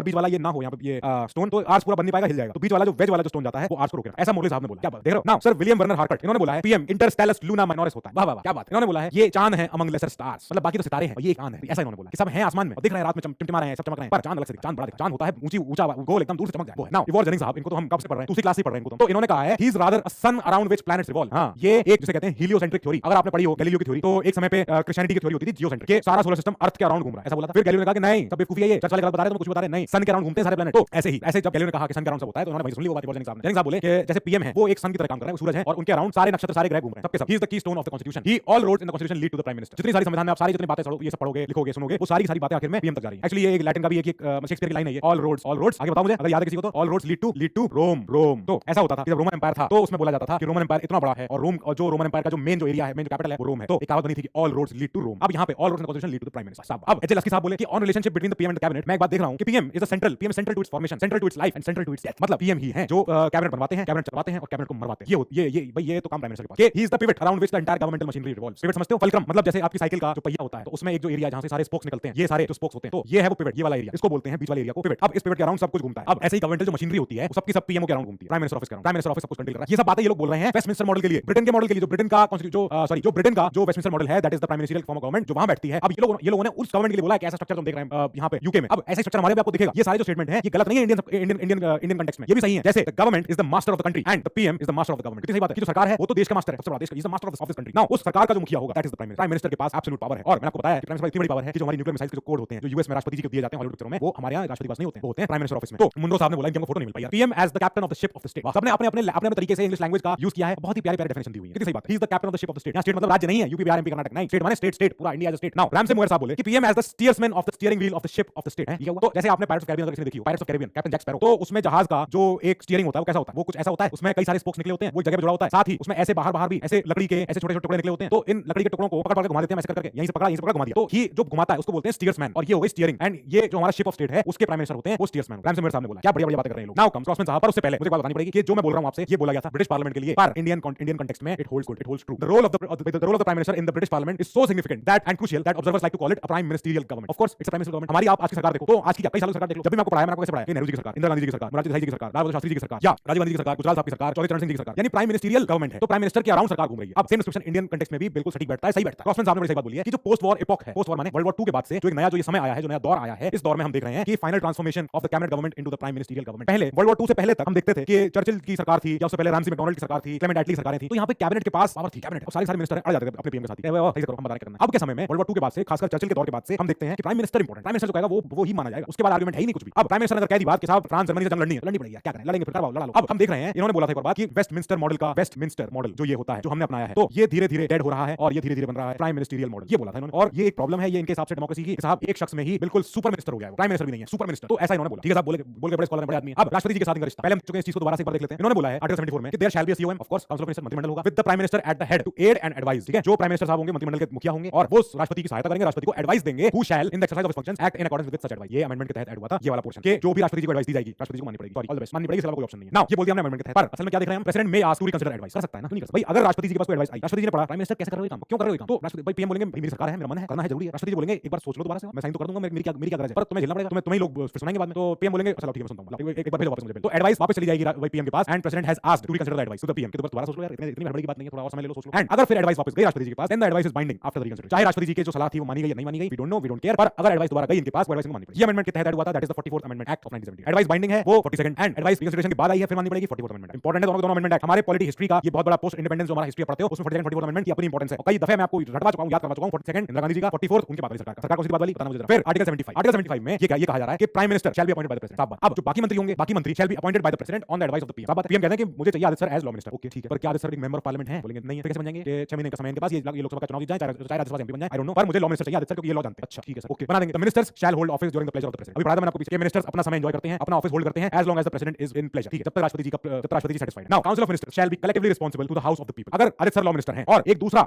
बीच वाला ये ना हो, यहाँ पे ये स्टोन, तो आर्च पूरा बन नहीं पाएगा, हिल जाएगा। तो बीच वाला जो वेज वाला जो स्टोन जाता है वो आर्च को रोकेगा, ऐसा मोरले साहब ने बोला। क्या बात देख रहे हो ना सर, विलियम वर्नर हार्कट इन्होंने बोला है पीएम इंटरस्टेलर लूना माइनोरिस होता है। वाह वाह, क्या बात। इन्होंने बोला है ये चांद है अमंग लेसर स्टार्स, मतलब बाकी तो सितारे हैं और ये चांद है, ऐसा इन्होंने बोला कि सब हैं आसमान में और दिख रहे हैं, रात में टिमटिमा रहे हैं, सब चमक रहे हैं, पर चांद अलग से, चांद बड़ा, चांद होता है ऊंचा गोल एकदम दूर से चमक जाए, वो है ना। इवॉर जेनिंग साहब, इनको तो हम कब से पढ़ रहे हैं, दूसरी क्लास से पढ़ रहे हैं इनको तो इन्होंने कहा है he is rather a sun around which planets revolve. हां, ये एक जिसे कहते हैं हीलियोसेंट्रिक थ्योरी। अगर आपने पढ़ी हो गैलीलियो की थ्योरी, तो एक समय पे क्रिश्चियनिटी की थ्योरी होती थी जियोसेंट्रिक, के सारा सोलर सिस्टम अर्थ के अराउंड घूम रहा है, ऐसा बोला था। फिर गैलीलियो ने कहा कि नहीं, सब बेवकूफी है, ये चर्च वाले गलत बता रहे हैं, तुम कुछ बता रहे नहीं, सन के अराउंड घूमते हैं सारे प्लैनेट। तो ऐसे जब गैलीलियो ने कहा कि सन के अराउंड सब होता है, तो उन्होंने वही सुन ली वो बात। इवॉर जेनिंग साहब बोले कि जैसे पीएम है वो एक सन की तरह काम कर रहा है, वो सूरज है और उनके अराउंड सारे नक्षत्र सारे ग्रह घूम रहे हैं, सबके सब। He is the keystone of the constitution, he all roads in the constitution lead to the prime minister. जितनी सारी संविधान में आप सारी जितनी बातें ये सब पढ़ोगे, लिखोगे, सुनोगे, वो सारी बातें आखिर में पीएम तक जा रही हैं। एक्चुअली ये एक लैटिन का भी एक शेक्सपियर की लाइन है ये, ऑल रोड्स आगे बताओ मुझे, अगर याद है किसी को तो, ऑल रोड्स लीड टू रोम। तो ऐसा होता था कि जब रोमन एम्पायर था तो उसमें बोला जाता था कि रोमन एम्पायर इतना बड़ा है और रोम, और जो रोमन एम्पायर का जो मेन जो एरिया है, मेन जो कैपिटल है वो रोम है, तो एक कहावत बनी थी कि all roads lead to Rome. अब यहाँ पे all roads in the constitution lead to the prime minister. अब एचएल अस्की साहब बोले कि on relationship between the PM and the cabinet, मैं एक बात देख रहा हूं कि PM is the central to its formation, central to its life and central to its death. मतलब पीएम ही है जो कैबिनेट बनवाते हैं, कैबिनेट चलवाते हैं और कैबिनेट को मरवाते हैं। ये भाई ये तो काम प्राइम मिनिस्टर के पास। He is the pivot around which the entire governmental machinery revolves. Pivot समझते हो, फलक्रम, मतलब जैसे आपकी साइकिल का जो पहिया होता है तो उसमें एक जो एरिया जहां से सारे स्पोक्स निकलते हैं, ये सारे जो स्पोक्स होते हैं, तो ये है वो पिवट, ये वाला एरिया, इसको बोलते हैं बीच वाले एरिया को पिवट। अब इस पिवट के अराउंड सब कुछ घूमता है। अब ऐसे ही गवर्नमेंटल जो मशीनरी होती है वो सबकी सब पीएमओ के अराउंड घूमती है, प्राइम मिनिस्टर ऑफिस के अराउंड। प्राइम मिनिस्टर ऑफिस सब कुछ कंट्रोल कर रहा है। ये सब बातें ये लोग बोल रहे हैं वेस्टमिंस्टर मॉडल के लिए, ब्रिटेन के मॉडल के लिए, जो ब्रिटेन का जो वेस्टमिंस्टर मॉडल है, that is the prime ministerial form of government, जो वहां बैठती है। अब ये लोगों ने उस गवर्नमेंट के लिए बोला है कि ऐसा स्ट्रक्चर तुम देख रहे हैं यहाँ पे यूके में, अब ऐसा स्ट्रक्चर हमारे भी आपको दिखेगा। ये सारे जो स्टेटमेंट है ये गलत नहीं है इंडियन कंटेक्स्ट में, ये भी सही है। जैसे the government is the master of the country and the PM is the master of the government. कितनी सही बात है कि जो सरकार है वो तो देश का मास्टर है, सबसे बड़ा देश का, is the master of the country. Now उस सरकार का जो मुखिया होगा that is the prime minister. Prime minister के पास एब्सोल्यूट पावर है और मैंने आपको बताया कि प्राइम मिनिस्टर इतनी बड़ी पावर है कि जो हमारी न्यूक्लियर मिसाइल्स के जो कोड होते हैं, जो यूएस में राष्ट्रपति जी को दिए जाते हैं हॉलीवुड पिक्चरों में, वो हमारे यहाँ राष्ट्रपति पास नहीं होते हैं, वो होते हैं प्राइम मिनिस्टर ऑफिस में। तो मुंडो साहब ने बोला कि हमको फोटो नहीं मिल पाई। PM as the captain of the ship of the state. सबने अपने तरीके से इंग्लिश लैंग्वेज का यूज किया है, बहुत ही प्यारी डेफिनेशन दी हुई है। कितनी सही बात है। He is the captain of the ship of the state. State मतलब राज्य नहीं है, यूपी बिहार एमपी कर्नाटक नहीं, स्टेट माने स्टेट पूरा India as a state. Now Ramsay Muir साहब बोले कि PM as the steersman of the steering wheel of the ship of the state है। ठीक है, तो जैसे आपने पायरेट्स ऑफ कैरिबियन अगर किसी ने देखी हो, pirates of Caribbean, captain Jack Sparrow, तो उसमें जहाज का जो एक स्टीयरिंग होता है वो कैसा होता है, वो कुछ ऐसा होता है, उसमें कई सारे स्पोक्स निकले होते हैं, वो जगह पे जुड़ा होता है, साथ ही उसमें ऐसे बाहर भी ऐसे लकड़ी के ऐसे छोटे-छोटे टुकड़े निकले होते हैं, तो इन लकड़ी के टुकड़ों को पकड़ के घुमा देते हैं, ऐसे करके यहीं से पकड़ा घुमा दिया, तो ही जो घुमाता है उसको बोलते हैं स्टीयर्समैन और ये हो गई स्टीयरिंग। एंड ये जो हमारा शिप ऑफ स्टेट है उसके प्राइम मिनिस्टर होते हैं वो स्टीयर्समैन। रामसे मुयर साहब ने बोला, क्या बढ़िया बातें कर रहे हैं लोग। नाउ कम्स क्रॉसमैन साहब, पर उससे पहले मुझे बात बतानी पड़ेगी कि जो मैं बोल रहा हूं आपसे, ये बोला गया था ब्रिटिश पार्लियामेंट के लिए, पर इंडियन कंटेक्स्ट में it holds good, it holds true. The role of the prime minister in the British parliament is so significant that and crucial that observers like to call it a prime ministerial government. Of course it's a prime ministerial government. हमारी आप आज की सरकार देखो, तो आज की क्या कई सालों की सरकार देख लो, जब भी मैं आपको पढ़ाया मैंने आपको कैसे पढ़ाया कि नेहरू जी की सरकार, इंदिरा गांधी जी की सरकार, मोरारजी देसाई जी की सरकार, लाल बहादुर शास्त्री जी की सरकार, या राजीव गांधी जी की सरकार, गुजराल साहब की सरकार, चौधरी चरण सिंह जी की सरकार, यानी प्राइम मिनिस्टरियल गवर्नमेंट है, तो प्राइम मिनिस्टर के अराउंड सरकार घूम रही है। अब सेम डिस्क्रिप्शन इंडियन कंटेक्स्ट में भी बिल्कुल सटीक बैठता है, सही बैठता है। क्रॉसमैन साहब ने बड़ी सही बात बोली है कि जो पोस्ट वॉर एपॉक है, पोस्ट वॉर माने वर्ल्ड वॉर 2 के बाद से जो एक नया जो ये समय आया है, जो नया दौर आया है, इस दौर में हम देख रहे हैं कि final transformation of the cabinet government into the prime ministerial government. पहले वर्ल्ड वॉर 2 से पहले तक हम देखते थे कि चर्चिल की सरकार थी या उससे पहले रामसी मैकडॉनल्ड की सरकार थी, क्लेमेंट एटली सरकारें थी, तो यहाँ पे कैबिनेट के पास पावर थी, कैबिनेट और सारे मिनिस्टर अड़ जाते थे अपने पीएम के साथ ही। सही से करो, हम बता रहे हैं। अब के समय में वर्ल्ड वॉर 2 के बाद से, खासकर चर्चिल के दौर के बाद से हम देखते हैं कि prime minister important, prime minister जो कहेगा वो ही माना जाएगा, उसके बाद आर्गुमेंट है ही नहीं कुछ भी। अब प्राइम मिनिस्टर ने अगर कह दी बात कि साहब फ्रांस जर्मनी से जंग लड़नी पड़ेगी, क्या करें, लड़ेंगे, फिर करवाओ, लड़ा लो। अब हम देख रहे हैं इन्होंने बोला था एक बार कि वेस्टमिंस्टर मॉडल जो ये होता है, जो हमने अपनाया है, तो ये धीरे-धीरे डेड हो रहा है और ये धीरे-धीरे बन रहा है प्राइम मिनिस्टरियल मॉडल। ये बोला था इन्होंने और ये एक प्रॉब्लम है, ये इनके हिसाब से डेमोक्रेसी की, साहब एक शख्स में ही बिल्कुल सुपर मिनिस्टर हो गया है, प्राइम मिनिस्टर भी नहीं है, सुपर मिनिस्टर। तो ऐसा इन्होंने बोला। ठीक है साहब, बोल के बड़े स्कॉलर बड़े आदमी। अब राष्ट्रपति जी के साथ इनका रिश्ता, पहले हम चुके इस चीज को दोबारा से एक बार देख लेते हैं। इन्होंने बोला है आर्टिकल 74 में कि there shall be a COM, of course council of minister, मंत्रिमंडल होगा, with the prime minister at the head to aid and advice. ठीक है, जो प्राइम मिनिस्टर साहब होंगे मंत्रिमंडल के मुखिया होंगे और वो राष्ट्रपति की सहायता करेंगे, राष्ट्रपति को एडवाइस देंगे, who shell in the exercise of his functions act in accordance with such advice. ये अमेंडमेंट के तहत ऐड हुआ था, ये वाला पोर्शन के जो भी राष्ट्रपति जी को एडवाइस दी जाएगी राष्ट्रपति जी को माननी पड़ेगी, सॉरी ऑल द बेस्ट, माननी पड़ेगी, इसके अलावा कोई ऑप्शन नहीं है। नाउ ये बोल दिया हमने अमेंडमेंट के तहत, पर असल में क्या देख रहे हैं हम, president may ask to reconsider advice. कर सकता है ना, क्यों नहीं कर सकता भाई। अगर राष्ट्रपति जी के पास कोई एडवाइस आई, राष्ट्रपति जी ने पढ़ा प्राइम मिनिस्टर कैसे कर रहे हो काम, क्यों कर रहे हो काम, तो राष्ट्रपति भाई पीएम बोलेंगे भाई मेरी सरकार है, मेरा मन है, करना है, जरूरी है। राष्ट्रपति जी बोलेंगे एक बार सोच लो दोबारा से, मैं साइन तो कर दूंगा, मेरी क्या गरज है, पर तुम्हें झेलना पड़ेगा, तुम्हें लोग फिर सुनाएंगे बाद में। तो पीएम बोलेंगे चलो ठीक है मैं सुनता हूं, एक बार भेजो वापस मुझे। तो एडवाइस वापस चली जाएगी भाई पीएम के पास, and president has asked to reconsider the advice to the PM, कि दोबारा सोच लो यार, इतनी बड़ी बात नहीं है, थोड़ा और समय ले लो, सोच लो। एंड अगर फिर एडवाइस वापस गई राष्ट्रपति जी के पास, then the advice is binding after the reconsideration. चाहे राष्ट्रपति जी की जो सलाह थी वो मानी गई या नहीं मानी गई, we don't know, we don't care, पर अगर एडवाइस दोबारा गई इनके पास, वो एडवाइस को माननी पड़ेगी। ये अमेंडमेंट के तहत हुआ था, that is the 44th amendment act of 1970। Advice binding है वो 42nd, एंड एडवाइस रिकंसीडरेशन के बाद आई है, फिर माननी पड़ेगी 44th अमेंडमेंट। इंपॉर्टेंट है दोनों अमेंडमेंट एक्ट, हमारे पॉलिटी हिस्ट्री का ये बहुत बड़ा पोस्ट इंडिपेंडेंस जो हमारा हिस्ट्री पढ़ते हो उसमें 42nd 44th अमेंडमेंट की अपनी इंपॉर्टेंस है। कई दफे मैं आपको रटवा चुका हूं, याद करवा चुका हूं। 42nd इंदिरा गांधी जी का, 44th उनके बाद वाली सरकार कौन सी बात वाली बताना मुझे जरा। फिर आर्टिकल 75 में ये कहा जा रहा है कि prime minister shall be appointed by the president. अब जो बाकी मंत्री होंगे, बाकी मंत्री shall be appointed by the president on the advice of the PM. PM कहते हैं कि मुझे चाहिए Aditya sir as law minister, okay ठीक है, पर क्या आदित्य सर एक मेंबर ऑफ पार्लियामेंट है, बोलेंगे नहीं है, कैसे बन जाएंगे कि 6 महीने का समय इनके पास, ये लोकसभा का चुनाव जीत जाए, चाहे राज्यसभा से एमपी बन जाए, आई डोंट नो, पर मुझे लॉ मिनिस्टर चाहिए आदित्य सर, क्योंकि ये लॉ जानते हैं। अच्छा ठीक है सर, ओके बना देंगे। The ministers shell hold office during the pleasure of the president. अभी पढ़ा था मैंने आपको पीछे, मिनिस्टर्स अपना समय एंजॉय करते हैं, अपना ऑफिस होल्ड करते हैं as long as the president is in pleasure. ठीक है, जब तक राष्ट्रपति जी satisfied. Now council of ministers shall be collectively responsible to the house of the people. अगर आदित्य सर लॉ मिनिस्टर हैं और एक दूसरा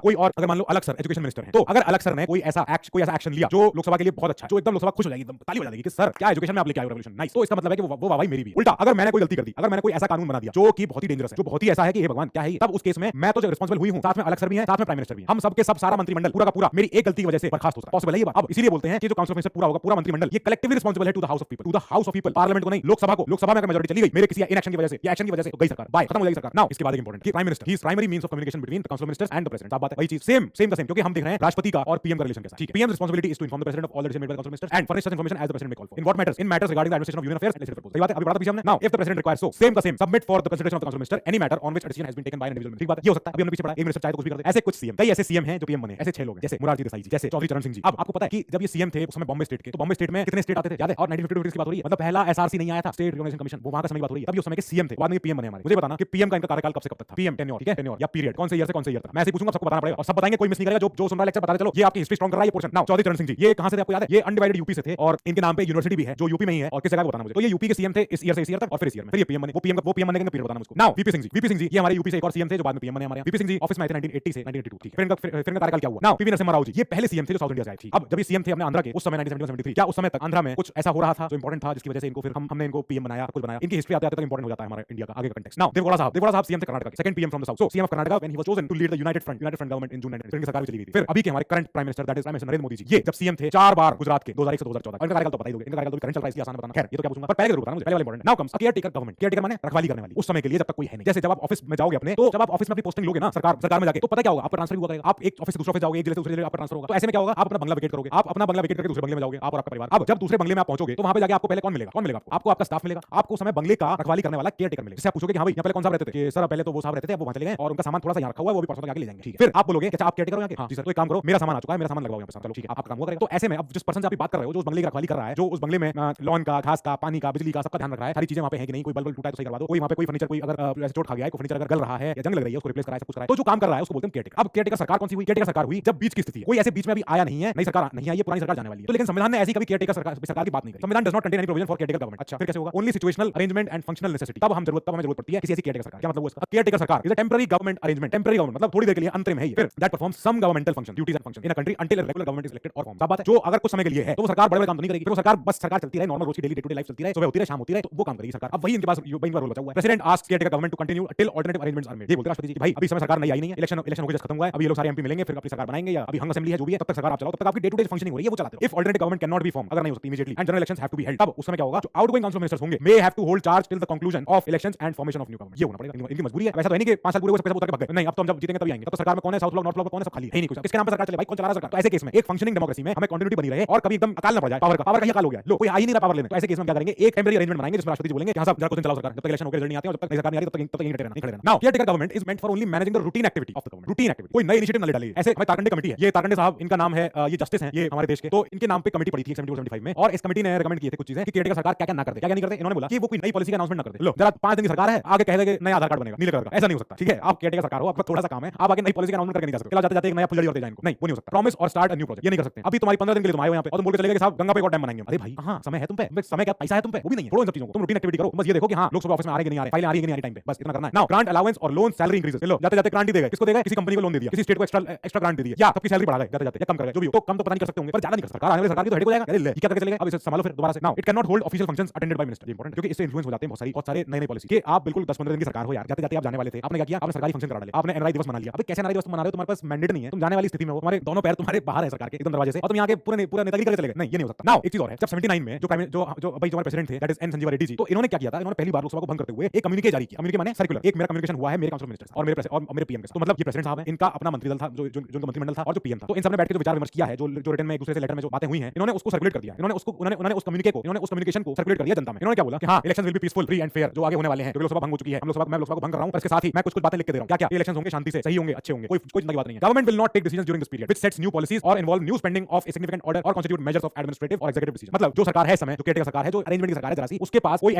कोई और, अगर मान लो अलग सर एजुकेशन मिनिस्टर हैं, तो अगर अलग सर ने कोई ऐसा एक्शन लिया जो लोकसभा के लिए बहुत अच्छा, जो एकदम लोकसभा खुश हो जाएगी, एकदम ताली बजा देगी कि सर क्या एजुकेशन में आप लेके आए हो रेवोल्यूशन, नाइस, तो इसका मतलब है कि वो तो वाह भाई मेरी भी। उल्टा अगर मैंने कोई गलती कर दी, अगर मैंने कोई ऐसा कानून बना दिया जो कि बहुत ही डेंजरस है, जो बहुत ही ऐसा है कि हे भगवान क्या है ये, तब उस केस में मैं तो जो रिस्पांसिबल हुई हूं, साथ में अलग सर भी है, साथ में प्राइम मिनिस्टर भी है, हम सबके सब सारा मंत्रिमंडल पूरा का पूरा मेरी एक गलती की वजह से बर्खास्त हो सकता है। पॉसिबल है ये बात। अब इसीलिए बोलते हैं कि जो काउंसिल ऑफ मिनिस्टर पूरा होगा, पूरा मंत्रिमंडल ये कलेक्टिवली रिस्पांसिबल है to the house of people, to the house of people, parliament को नहीं, लोकसभा को। लोकसभा में अगर मेजॉरिटी चली गई मेरे किसी इनएक्शन की वजह से या एक्शन की वजह से तो गई सरकार, बाय, खत्म हो जाएगी सरकार। नाउ इसके बाद एक इंपॉर्टेंट कि prime minister he is primary means of communication between the council of ministers and the president. बात है वही चीज, सेम द सेम, क्योंकि हम देख रहे हैं राष्ट्रपति का और पीएम का रिलेशन कैसा है। ठीक है, PM responsibility is to inform the president of all the decision made by the council of ministers and furnish such information as the president may call for in what matters, in matters regarding the administration of union affairs and legislative proposal. सही बात है, अभी बड़ा पीछे हमने। Now if the president requires so same the same submit for the consideration of the council of minister any matter on which a decision has been taken by an individual. ठीक बात है, ये हो सकता है। अभी हमने पीछे पढ़ा एक मिनिस्टर चाहे तो कुछ भी कर दे। ऐसे कुछ सीएम, कई ऐसे सीएम हैं जो पीएम बने, ऐसे 6 लोग हैं, जैसे मुरारजी देसाई जी, जैसे चौधरी चरण सिंह जी। अब आपको पता है कि जब ये सीएम थे उस समय बॉम्बे स्टेट के, तो बॉम्बे स्टेट में कितने स्टेट आते थे याद है? और 1952 की बात हो रही है, मतलब पहला एसआरसी नहीं आया था, स्टेट रिकॉग्निशन कमीशन, वो वहां का समय की बात हो रही है। तब ये उस समय के सीएम थे, बाद में पीएम बने हमारे। मुझे बताना कि पीएम का इनका कार्यकाल कब से कब तक था, पीएम टेन्योर, ठीक है, टेन्योर या पीरियड कौन से ईयर से कौन से ईयर तक। मैं ऐसे पूछूंगा, सबको बताना पड़ेगा और सब बताएंगे, कोई मिस नहीं करेगा। जो सुन रहा है लेक्चर बता रहे चलो, ये आपकी हिस्ट्री स्ट्रांग कर रहा है ये पोर्शन। नाउ चौधरी चरण सिंह जी ये कहां से थे आपको याद है? ये अनडिवाइडेड यूपी से थे और इनके नाम पे यूनिवर्सिटी भी है जो यूपी में ही है, और किस जगह बताना मुझे। तो ये यूपी के सीएम थे इस ईयर से इस ईयर तक, और फिर इस ईयर में फिर ये पीएम बने। वो पीएम बने पीरियड बताना मुझको। नाउ वीपी सिंह जी ये हमारे यूपी से एक और सीएम थे जो बाद में पीएम बने हमारे। वीपी सिंह जी ऑफिस में आए थे 1980 से 1982। ठीक है, फिर इनका कार्यकाल क्या हुआ? नाउ पीवी नरसिम्हा राव जी ये पहले सीएम थे जो साउथ इंडिया से आए थे। अब जब ये सीएम थे अपने आंध्र के उस समय 1973, क्या उस समय तक आंध्र में कुछ ऐसा हो रहा था जो इंपॉर्टेंट था जिसकी वजह से इनको फिर हमने इनको पीएम बनाया, कुछ बनाया? इनकी हिस्ट्री आते आते तक इंपॉर्टेंट हो जाता है हमारे इंडिया का आगे का कंटेक्स्ट। नाउ देवगौड़ा साहब सीएम थे कर्नाटक के, second PM from the south. So CM of Karnataka when he was chosen to lead the united front government in June 1990। इनकी सरकार भी चली गई थी। फिर अभी के हमारे current prime minister that is prime minister Narendra Modi ji, ये जब सीएम थे 4 बार गुजरात के 2001 से 2014। इनका कार्यकाल तो बता ही दोगे, इनका कार्यकाल तो करंट चल रहा है इसलिए आसान बताना। खैर ये तो क्या पूछूंगा, पर पहले जरूर बताना मुझे, पहले वाला important. Now comes care taker government. Care taker माने रखवाली करने वाली, उस समय के लिए जब तक कोई है नहीं। जैसे जब आप ऑफिस में जाओगे अपने, तो जब आप ऑफिस में अपनी पोस्टिंग लोगे ना सरकार में जाके, तो पता क्या होगा? आपका ट्रांसफर हुआ करेगा, आप एक ऑफिस से दूसरे ऑफिस जाओगे, एक जिले से दूसरे जिले आपका ट्रांसफर होगा। तो ऐसे में क्या होगा? आप अपना बंगला वेकेट करोगे, आप अपना बंगला वेकेट करके दूसरे बंगले में जाओगे, आप और आपका परिवार। अब जब दूसरे बंगले में आप पहुंचोगे तो वहां पे जाके आपको पहले कौन मिलेगा? आपको आपका स्टाफ मिलेगा, आपको उस समय बंगले का रखवाली करने वाला केयर टेकर मिलेगा। जिससे आप पूछोगे कि हां भाई यहाँ पहले कौन साहब रहते थे? कि सर पहले तो वो साहब रहते थे, अब वो वहां चले गए और उनका सामान थोड़ा सा यहाँ रखा हुआ है, वो भी परसों तक आके ले जाएंगे। ठीक है, फिर आप बोलोगे कि अच्छा आप केयर टेकर हो यहाँ के? हां जी सर, तो एक काम करो, मेरा सामान आ चुका है, मेरा सामान लगवाओ यहाँ पे। चलो ठीक है, आपका काम हुआ करेगा। तो ऐसे में अब जिस पर्सन से आप बात कर रहे हो, जो उस बंगले की रखवाली कर रहा है, जो उस बंगले में लॉन का, घास का, पानी का, बिजली का सबका ध्यान रख रहा है, सारी चीजें वहां पे है कि नहीं, कोई बल्ब टूटा है तो सही करवा दो, कोई वहां पे कोई फर्नीचर कोई अगर चोट खा गया है, कोई फर्नीचर अगर गल रहा है या जंग लग रही है उसको रिप्लेस कराए, सब कुछ कराए, तो जो काम कर रहा है उसको बोलते हैं केयर टेकर। अब केयर टेकर सरकार कौन सी हुई? केयर टेकर सरकार हुई जब बीच की स्थिति है, कोई ऐसे बीच में अभी आया नहीं है, नई सरकार नहीं आई है, पुरानी सरकार जाने वाली है। तो लेकिन संविधान ने ऐसी कभी केयर टेकर सरकार की बात नहीं करी। संविधान does not contain any provision for caretaker government. अच्छा फिर कैसे होगा? Only situational arrangement and functional necessity. तब हमें जरूरत पड़ती है किसी ऐसी केयर टेकर सरकार। क्या मतलब हुआ इसका? केयर टेकर सरकार is a temporary government arrangement, temporary government मतलब थोड़ी देर के लिए, अंतरिम है ये। फिर that performs some governmental function, duties and function in a country until regular government is elected और फॉर्म्ड। सब बात है, जो अगर कुछ समय के लिए है तो वो सरकार बड़े काम तो नहीं करेगी, फिर वो सरकार बस सरकार चलती रहे, नॉर्मल रोज की daily day to day life चलती रहे, सुबह होती रहे, शाम होती रहे, तो वो काम करेगी सरकार। अब वही इनके पास रोल बचा हुआ है। President asks caretaker government to continue till alternative arrangements are made. ये बोलते राष्ट्रपति जी भाई अभी समय सरकार नहीं आई नहीं है, इलेक्शन होकर जस्ट खत्म हुआ है, अभी ये लोग सारे एमपी मिलेंगे, फिर अपनी सरकार बनाएंगे या अभी हंग असेंबली है जो भी है, तब तक सरकार आप चलाओ, तब तक आपकी डे टू डे फंक्शनिंग हो रही है वो चलाते हो। If alternative government can not be form, अगर नहीं हो सकती immediately and general elections have to be held, तब उस समय क्या होगा? जो आउटगोइंग काउंसिल ऑफ मिनिस्टर्स होंगे may have to hold charge till the conclusion of elections and formation of new government. ये होना पड़ेगा, इनकी मजबूरी है। वैसा तो है नहीं कि 5 साल पूरे हुए, सब पैसा उतार के भाग गए। नहीं, अब तो हम जब जीतेंगे तभी आएंगे, तब तो सरकार में कौन है, साउथ ब्लॉक, नॉर्थ ब्लॉक कौन है, सब खाली है ही नहीं कुछ। किसके नाम पर सरकार चले भाई, कौन चला रहा है सरकार? तो ऐसे केस में एक फंक्शनिंग डेमोक्रेसी में हमें कंटिन्यूटी बनी रहे और कभी एकदम अकाल न पड़ जाए, पावर का ही अकाल हो गया, लो कोई आ ही नहीं रहा पावर लेने। तो ऐसे केस में क्या करेंगे? एक टेम्पररी अरेंजमेंट बनाएंगे जिसमें राष्ट्रपति जी बोलेंगे कि हां साहब जरा कुछ दिन चलाओ सरकार, जब तक इलेक्शन होकर रिजल्ट नहीं आते और जब तक सरकार नहीं आ रही तब तक यहीं खड़े रहना। Now care taker government is meant for only managing the routine activity of the government, routine activity. कोई नई इनिशिएटिव न ले डालिए। ऐसे हमारे तारकंडे कमेटी है, ये तारकंडे साहब इनका नाम है, ये जस्टिस हैं, ये हमारे देश के, तो इनके नाम पे कमेटी पड़ी थी 74-75 में, और इस कमेटी ने रिकमेंड किए थे कुछ चीजें कि केयर टेकर सरकार क्या क्या ना कर दे, क्या क्या नहीं करते। इन्होंने बोला कि वो कोई नई पॉलिसी का अनाउंसमेंट ना कर दे। लो जरा 5 दिन की सरकार है, आगे कह दे कि नया आधार कार्ड बनेगा नीले कलर का, ऐसा नहीं हो सकता। ठीक है, आप केयर टेकर सरकार हो, आपका थोड़ा सा काम है, आप आगे नई पॉलिसी का अनाउंसमेंट करके नहीं जा सकते। जाते जाते एक नया फुलझड़ी और दे जाए इनको, नहीं वो नहीं हो सकता। प्रॉमिस और स्टार्ट अ न्यू प्रोजेक्ट, ये नहीं कर सकते। अभी तुम्हारी 15 दिन के लिए तुम आए हो यहाँ पे और तुम बोल के चले गए कि साहब गंगा पे एक और डैम बनाएंगे। अरे भाई कहां समय है तुम पे? समय क्या पैसा है तुम पे? वो भी नहीं है। छोड़ो इन सब चीजों को, तुम रूटीन एक्टिविटी करो, बस ये देखो कि हां लोकसभा ऑफिस में आ रहे हैं कि नहीं आ रहे, फाइलें आ रही है कि नहीं आ रही टाइम पे, बस इतना करना है। नाउ ग्रांट अलाउंस और लोन सैलरी इंक्रीजेस। लो जाते जाते ग्रांट ही देगा, किसको देगा? किसी कंपनी को लोन दे दिया, किसी स्टेट को एक्स्ट्रा ग्रांट दे दिया, या सबकी सैलरी बढ़ा गए जाते जाते, या कम कर गए, जो भी हो। तो कम तो पता नहीं कर सकते होंगे पर ज्यादा नहीं कर सकते। सरकार आने वाली सरकार की तो हेड हो जाएगा, अरे ले क्या करके चलेगा, अब इसे संभालो फिर दोबारा से। Now it can not hold official functions attended by minister, important, क्योंकि इससे इन्फ्लुएंस हो जाते हैं बहुत सारे नई पॉलिसी के। आप बिल्कुल 10-15 दिन की सरकार हो यार, जाते जाते आप जाने वाले थे, आपने क्या किया? आपने सरकारी फंक्शन करा डाले, आपने एनआरआई दिवस मना लिया। अबे कैसे एनआरआई दिवस मना रहे हो? तुम्हारे पास मैंडेट नहीं है, तुम जाने वाली स्थिति में हो, तुम्हारे दोनों पैर तुम्हारे बाहर है सरकार के एकदम दरवाजे से, और तुम यहाँ के पूरा नेतागिरी करके चले गए। नहीं ये नहीं हो सकता। नाउ एक चीज और है, जब 79 में जो भाई हमारे प्रेसिडेंट थे that is N Sanjiva Reddy ji, तो इन्होंने क्या किया था? इन्होंने पहली बार लोकसभा को भंग करते हुए एक कम्युनिके जारी किया। कम्युनिके माने सर्कुलर, एक मेरा कम्युनिकेशन हुआ है मेरे काउंसिल ऑफ मिनिस्टर्स और मेरे पीएम के साथ। तो मतलब ये प्रेसिडेंट साहब हैं, इनका अपना मंत्रिदल था, जो मंत्रिमंडल था, और जो पीएम था, तो इन सबने बैठ के जो विचार विमर्श किया है, जो रिटन में एक दूसरे से लेटर में जो बातें हुई हैं, इन्होंने उसको सर्कुलेट कर दिया। उन्होंने उस कम्युनिकेशन को सर्कुलेट कर दिया जनता में। इन्होंने क्या बोला कि हां elections will be peaceful, free and fair, जो आगे होने वाले हैं, क्योंकि लोकसभा भंग हो चुकी है, मैं लोकसभा को भंग कर रहा हूं, पर इसके साथ ही मैं कुछ बातें लिख के दे रहा हूं। क्या इलेक्शंस होंगे शांति से, सही होंगे, अच्छे होंगे, कोई चिंता की बात नहीं है। Government will not take decisions during this period which sets new policies और involve new spending of a significant order और कॉन्स्टिट्यूट मेजर्स ऑफ एडमिनिस्ट्रेटिव और एग्जीक्यूटिव डिसीजन। मतलब जो सरकार है समय, जो केयर टेकर सरकार है, जो अरेंजमेंट की सरकार है जरा सी, उसके पास कोई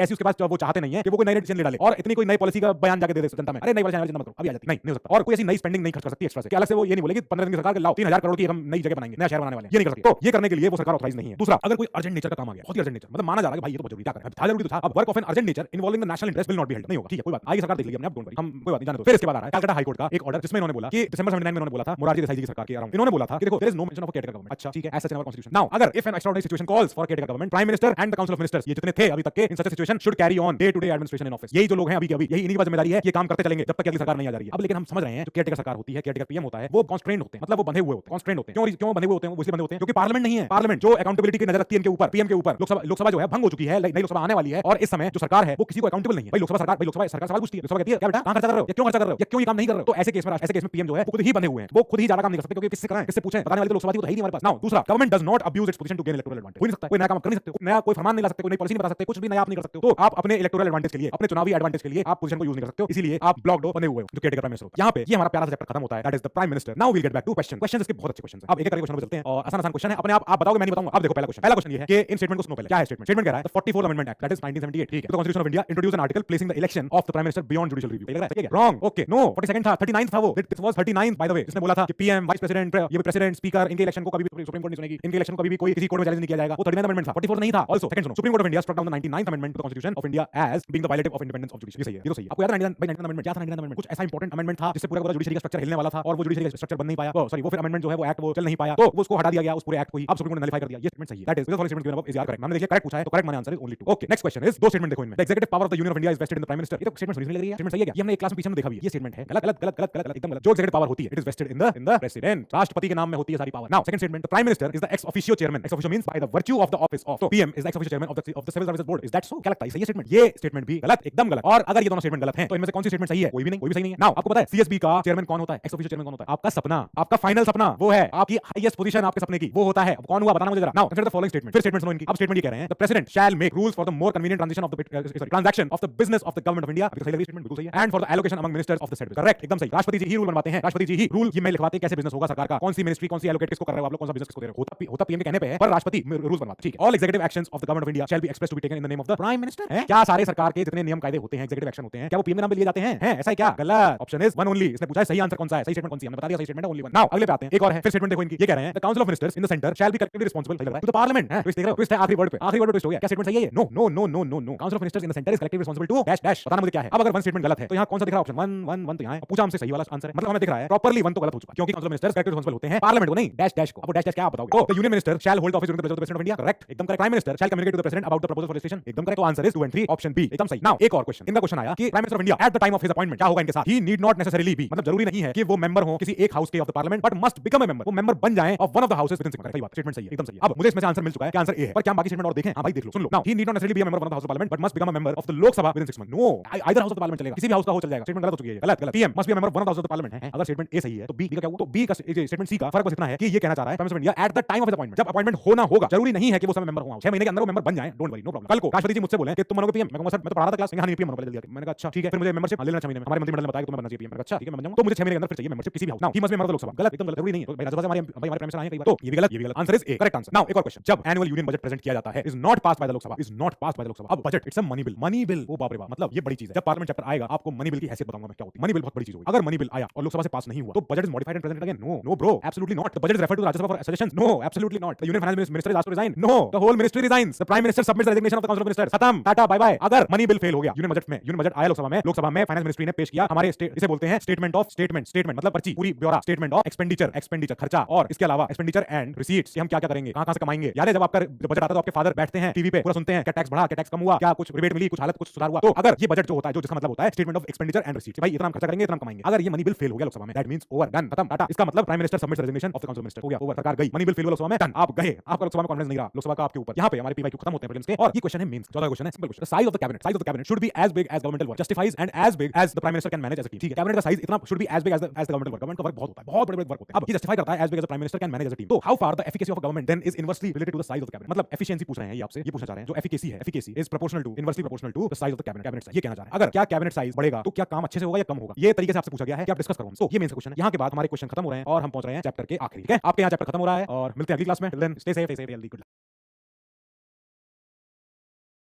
ऐसी उसके पास वो चाहते नहीं है कि वो कोई नई डिसीजन ले डाले और इतनी कोई नई पॉलिसी का बयान जाके दे दे जनता में, अरे नई पॉलिसी चिंता मत करो अभी आ जाती, नहीं हो सकता। और कोई ऐसी नई स्पेंडिंग नहीं खर्च कर सकती एक्स्ट्रा से, कि अलग से वो ये नहीं बोलेगी 15 दिन की सरकार के लाओ 3000 करोड़ की हम नई जगह बनाएंगे, नया शहर बनाने वाले हैं, ये नहीं कर सकते। तो ये करने के लिए वो सरकार ऑथराइज नहीं है। दूसरा, अगर कोई अर्जेंट नेचर का काम आ गया, बहुत ही अर्जेंट नेचर, मतलब माना जा रहा है भाई ये तो बहुत जरूरी, क्या करें, था जरूरी तो था, अब work of an urgent nature involving the national interest will not be held, नहीं होगा। ठीक है कोई बात, आगे सरकार देख लेगी अपने आप, डोंट वरी, हम कोई बात नहीं जाने दो। फिर इसके बाद आ रहा है कलकत्ता हाई कोर्ट का एक ऑर्डर, जिसमें इन्होंने बोला कि दिसंबर 79 में इन्होंने बोला था मुरारजी देसाई जी की सरकार के अराउंड, इन्होंने बोला था कि देखो there is no mention of caretaker government. अच्छा ठीक है, as such in our constitution. Now अगर if an extraordinary situation calls for caretaker government, prime minister and the council of ministers ministers, ये जितने थे अभी तक के, in such situation should carry on day to day administration in office. यही जो लोग हैं अभी के अभी, यही इन्हीं की जिम्मेदारी है, ये काम करते चलेंगे जब तक अगली सरकार नहीं आ जा रही है। अब लेकिन हम समझ रहे हैं जो केयरटेकर सरकार होती है, केयरटेकर पीएम होता है, वो कॉन्स्ट्रेंट होते हैं, मतलब वो बंधे हुए होते हैं, कॉन्स्ट्रेंट होते हैं। क्यों बंधे हुए होते हैं? वो इसलिए बंधे होते हैं क्योंकि पार्लियामेंट नहीं है। पार्लियामेंट जो अकाउंटेबिलिटी की नजर रखती है इनके ऊपर, पीएम के ऊपर, लोकसभा जो है भंग हो चुकी है, नई लोकसभा आने वाली है, और इस समय जो सरकार है वो किसी को अकाउंटेबल नहीं है। भाई लोकसभा सरकार सवाल पूछती है, लोकसभा कहती है क्या बेटा कहां खर्चा कर रहे हो, या क्यों खर्चा कर रहे हो, या क्यों ये काम नहीं कर रहे हो। तो ऐसे केस में पीएम जो है वो खुद ही बंधे हुए हैं, वो खुद ही ज्यादा काम नहीं कर सकते, क्योंकि किससे कराएं, किससे पूछें, बताने वाली तो लोकसभा थी, वो है ही नहीं हमारे पास। नाउ दूसरा, government does not abuse its position to gain electoral advantage. हो नहीं सकता, कोई नया काम कर नहीं सकते, नया कोई फरमान नहीं ला सकते, कोई नई पॉलिसी नहीं बता सकते, कुछ भी नया आप नहीं कर सकते हो। तो आप अपने इलेक्टोरल एडवांटेज के लिए, अपने चुनावी एडवांटेज के लिए आप पोजीशन को यूज नहीं कर सकते हो, इसीलिए आप ब्लॉक्ड हो, बने हुए हो, जो केयरटेकर प्राइम मिनिस्टर होता है। यहाँ पे ये हमारा प्यारा सा चैप्टर खत्म होता है, that is the prime minister. Now we will get back to question. Question इसके बहुत अच्छे क्वेश्चन हैं। अब एक एक करके क्वेश्चन पे चलते हैं, और आसान क्वेश्चन है, अपने आप बताओगे, मैं नहीं बताऊंगा। अब देखो पहला क्वेश्चन ये है कि इन स्टेटमेंट को सुनो पहले, क्या है स्टेटमेंट? स्टेटमेंट कह रहा है the 44th amendment act, that is 1978, ठीक है, तो constitution of India introduce an article placing the election of the prime minister beyond judicial review. लग रहा है रॉन्ग, ओके, नो, 42nd था, 39th था, वो this was 39th by the way, जिसने बोला था कि पीएम, वाइस प्रेसिडेंट, ये प्रेसिडेंट, स्पीकर, इनके इलेक्शन को कभी भी सुप्रीम कोर्ट नहीं सुनेगी, इनके इलेक्शन को कभी भी कोई किसी कोर्ट में चैलेंज नहीं किया जाएगा। वो 39th अमेंडमेंट था, 44 नहीं था। आल्सो सेकंड सुनो, Supreme Court of India struck down the 99th amendment to the constitution of India as being the violative of independence of judiciary. ये सही है, ये तो सही है। आपको याद है 99 अमेंडमेंट क्या था? 99 अमेंडमेंट कुछ ऐसा इंपॉर्टेंट अमेंडमेंट था जिससे पूरा जुडिशरी का स्ट्रक्चर हिलने वाला था, और वो जुडिशरी का स्ट्रक्चर बन नहीं पाया, सॉरी वो फिर अमेंडमेंट जो है वो एक्ट वो चल नहीं पाया, तो उसको हटा दिया गया, उस पूरे एक्ट को ही अब सुप्रीम कोर्ट ने नलिफाई कर दिया। ये स्टेटमेंट सही है, that is for statement given above is are correct. हमने देखिए करेक्ट पूछा है, तो करेक्ट माने answer is only 2। Okay, next question is, दो स्टेटमेंट देखो इनमें, the executive power of the union of India is vested in the prime minister. ये तो स्टेटमेंट सुनने लग रही है, स्टेटमेंट सही है क्या? ये हमने एक क्लास में पीछे में देखा भी है, ये स्टेटमेंट है गलत गलत गलत गलत गलत एकदम गलत। जो एग्जीक्यूटिव पावर होती है it is vested in the president, राष्ट्रपति के नाम में होती है सारी power. Now second statement, the prime minister is the ex officio chairman, ex officio means by the virtue of the office of, तो PM is the ex officio chairman of the civil services board. Is that so? क्या लगता है सही है statement? ये statement भी गलत, एकदम गलत। और अगर ये दोनों स्टेटमेंट गलत हैं तो इनमें से कौन सी स्टेटमेंट सही है? कोई भी नहीं, कोई भी सही नहीं है। नाउ आपको पता है सीएसबी का चेयरमैन कौन होता है? एक्स ऑफिशियो चेयरमैन कौन होता है? आपका सपना, आपका फाइनल सपना, वो है आपकी हाईएस्ट पोजीशन, आपके सपने की, वो होता है। अब कौन हुआ बताना मुझे जरा। Now consider the following statement, फिर स्टेटमेंट सुनो इनकी। अब स्टेटमेंट ये कह रहे हैं the president shell make rules for the more convenient transaction of the business of the government of India. सही लगी स्टेटमेंट, बिल्कुल सही है। And for the allocation among ministers of the set, correct, एकदम सही। राष्ट्रपति जी ही रूल बनवाते हैं, राष्ट्रपति जी ही रूल ये में लिखवाते हैं कैसे बिजनेस होगा सरकार का, कौन सी मिनिस्ट्री कौन सी एलोकेट किसको कर रहे हो आप लोग, कौन सा बिजनेस किसको दे रहे हो, होता पीएम के कहने पे है, पर राष्ट्रपति रूल्स बनवाते हैं, ठीक है। All executive actions of the government of India shall be express to be taken in the name of the prime minister. है क्या सारे सरकार के जितने नियम कायदे होते हैं, एग्जीक्यूटिव एक्शन होते हैं, क्या वो पीएम के नाम पे लिए जाते हैं? ऐसा है क्या? गलत। Option is one only. इसने पूछा है सही आंसर कौन सा है, सही स्टेटमेंट कौन सी है, हमने बता दिया सही स्टेटमेंट है, ओनली वन। नाउ अगले पे आते हैं, एक और है, फिर स्टेटमेंट देखो इनकी, ये कह रहे हैं the council of ministers in the centre shall be collectively responsible to the parliament. है ट्विस्ट देख रहे हो, ट्विस्ट है आखिरी वर्ड पे, आखिरी वर्ड पे ट्विस्ट हो गया। क्या स्टेटमेंट सही है ये? No no no no no no, council of ministers in the centre is collectively responsible to dash dash, बताना मुझे क्या है। अब अगर वन स्टेटमेंट गलत है तो यहां कौन सा दिख रहा है? ऑप्शन 1 1 1 तो यहां है, पूछा हमसे सही वाला आंसर है, मतलब हमें दिख रहा है प्रॉपर्ली 1 तो गलत हो चुका, क्योंकि council of ministers collectively responsible होते हैं पार्लियामेंट को नहीं, डैश डैश को। अब डैश डैश क्या आप बताओगे? The union minister shall hold office during the presence of India, correct, एकदम correct. Prime minister shall communicate to the president about the proposal for registration, एकदम करेक्ट। तो answer is 2 and 3, option B, एकदम सही। Now एक और question, इनका question आया कि prime minister of India at the time of his appointment क्या होगा इनके साथ? ही नीड नॉट नेसेसरीली बी, मतलब जरूरी नहीं है कि वो मेंबर हो किसी एक हाउस के of the parliament, but must become a member, वो मेंबर बन जाएं of one of the houses with in 6 months. सही बात, स्टेटमेंट सही है, एकदम सही है। अब मुझे इसमें से आंसर मिल चुका है कि आंसर ए है, पर क्या हम बाकी स्टेटमेंट और देखें? हां भाई देख लो, सुन लो। Now he need not necessarily be a member of one of the house of parliament but must become a member of the Lok Sabha within 6 months. No, either house of the parliament चलेगा, किसी भी house का हो चल जाएगा। Statement गलत हो चुकी है, गलत गलत। PM must be a member of one of the house of the parliament है। अगर स्टेटमेंट ए सही है तो बी का क्या हुआ? तो बी का स्टेटमेंट सी का फर्क बस इतना है कि ये कहना चाह रहा है prime minister India at the time of his appointment, जब अपॉइंटमेंट होना होगा, जरूरी नहीं है कि वो समय मेंबर हो, 6 महीने के अंदर वो मेंबर बन जाए, डोंट वरी, नो प्रॉब्लम। कल को राष्ट्रपति जी मुझसे बोले कि तुम बनोगे पीएम, मैं कहूंगा सर मैं तो पढ़ा रहा था क्लास में, नहीं पीएम बनोगे जल्दी आके। मैंने कहा अच्छा ठीक है, फिर मुझे मेंबरशिप ले लेना 6 महीने में, हमारे मंत्रिमंडल ने बताया कि तुम्हें बनना चाहिए पीएम। अच्छा ठीक है मैं बन जाऊंगा, तो मुझे 6 महीने के अंदर फिर चाहिए मेंबरशिप किसी भी house. Now he must be member of the Lok Sabha, गलत, एकदम गलत, जरूरी नहीं है। तो भाई राज्यसभा से हमारे प्राइम मिनिस्टर आए कई बार, तो ये भी गलत, ये भी गलत। Answer is a, correct answer. Now एक और क्वेश्चन, जब एनुअल यूनियन बजट प्रेजेंट किया जाता है is not passed by the Lok Sabha, is not passed by the Lok Sabha. अब budget it's a money bill, money bill, ओ बाप रे बाप, मतलब ये बड़ी चीज है। जब पार्लियामेंट चैप्टर आएगा आपको मनी बिल की हैसियत बताऊंगा मैं क्या होती है। मनी बिल बहुत बड़ी चीज होगी। अगर मनी बिल आया और लोकसभा से पास नहीं हुआ तो budget is modified and presented again. No no bro, absolutely not. The budget is referred to Rajya Sabha for suggestions. No, absolutely not. The union finance minister is asked to resign. No, the whole ministry resigns. The prime minister submits the resignation of the council of ministers. खत्म, tata bye bye. अगर money bill fail हो गया union budget में, union budget आया लोकसभा में finance ministry ने पेश किया हमारे इसे बोलते हैं स्टेटमेंट ऑफ स्टेटमेंट मतलब पर्ची, पूरी ब्यौरा, स्टेटमेंट ऑफ एक्सपेंडिचर खर्चा, और इसके अलावा एक्सपेंडिचर एंड रिसीट्स, हम क्या क्या करेंगे, कहां से कमाएंगे। याद है जब आपका बजट आता है तो आपके फादर बैठते हैं टीवी पे, पूरा सुनते हैं क्या टैक्स बढ़ा, क्या टैक्स कम हुआ, क्या कुछ रिबेट मिली, कुछ हालत कुछ सुधार हुआ। तो अगर ये बजट जो होता है, जो जिसका मतलब होता है statement of expenditure and receipts, भाई इतना हम खर्चा करेंगे, इतना कमाएंगे। अगर ये मनी बिल फेल हो गया लोकसभा में, दैट मींस ओवर, डन, खत्म, टाटा। इसका मतलब prime minister submits resignation of the council of ministers, हो गया, ओवर, सरकार गई। मनी बिल फेल हुआ लोकसभा में, डन, आप गए, आपका लोकसभा में कॉन्फिडेंस नहीं रहा लोकसभा का आपके ऊपर। यहां पे हमारे पीवाईक्यू खत्म होते हैं प्रीलिम्स के। और ये क्वेश्चन है मेंस, 14 क्वेश्चन है, simple question. Size of the cabinet should be as big as governmental work, justifies and as big as the prime minister can manage as a team. ठीक है, कैबिनेट का size इतना should be as big as the governmental work. Government का work बहुत होता है, बहुत बड़े वर्क होते हैं। अब ये जस्टिफाई करता है as big as the prime minister can manage as a team. तो how far the efficacy of government then is inversely related to the size of the cabinet, मतलब एफिशिएंसी पूछ रहे हैं ये आपसे, ये पूछना चाह रहे हैं जो एफिकेसी है, efficacy is proportional to, inversely proportional to the size of the cabinet, ये कहना चाह रहे हैं। अगर क्या कैबिनेट साइज बढ़ेगा तो क्या काम अच्छे से होगा या कम होगा, ये तरीके से आपसे पूछा गया है कि आप डिस्कस करो। तो ये मेन क्वेश्चन है। यहाँ के बाद हमारे क्वेश्चन खत्म हो रहे हैं और हम पहुंच रहे हैं चैप्टर के आखिरी। ठीक है, आपके यहाँ चैप्टर खत्म हो रहा है और मिलते हैं अगली क्लास में। Till then stay safe, stay healthy, good luck.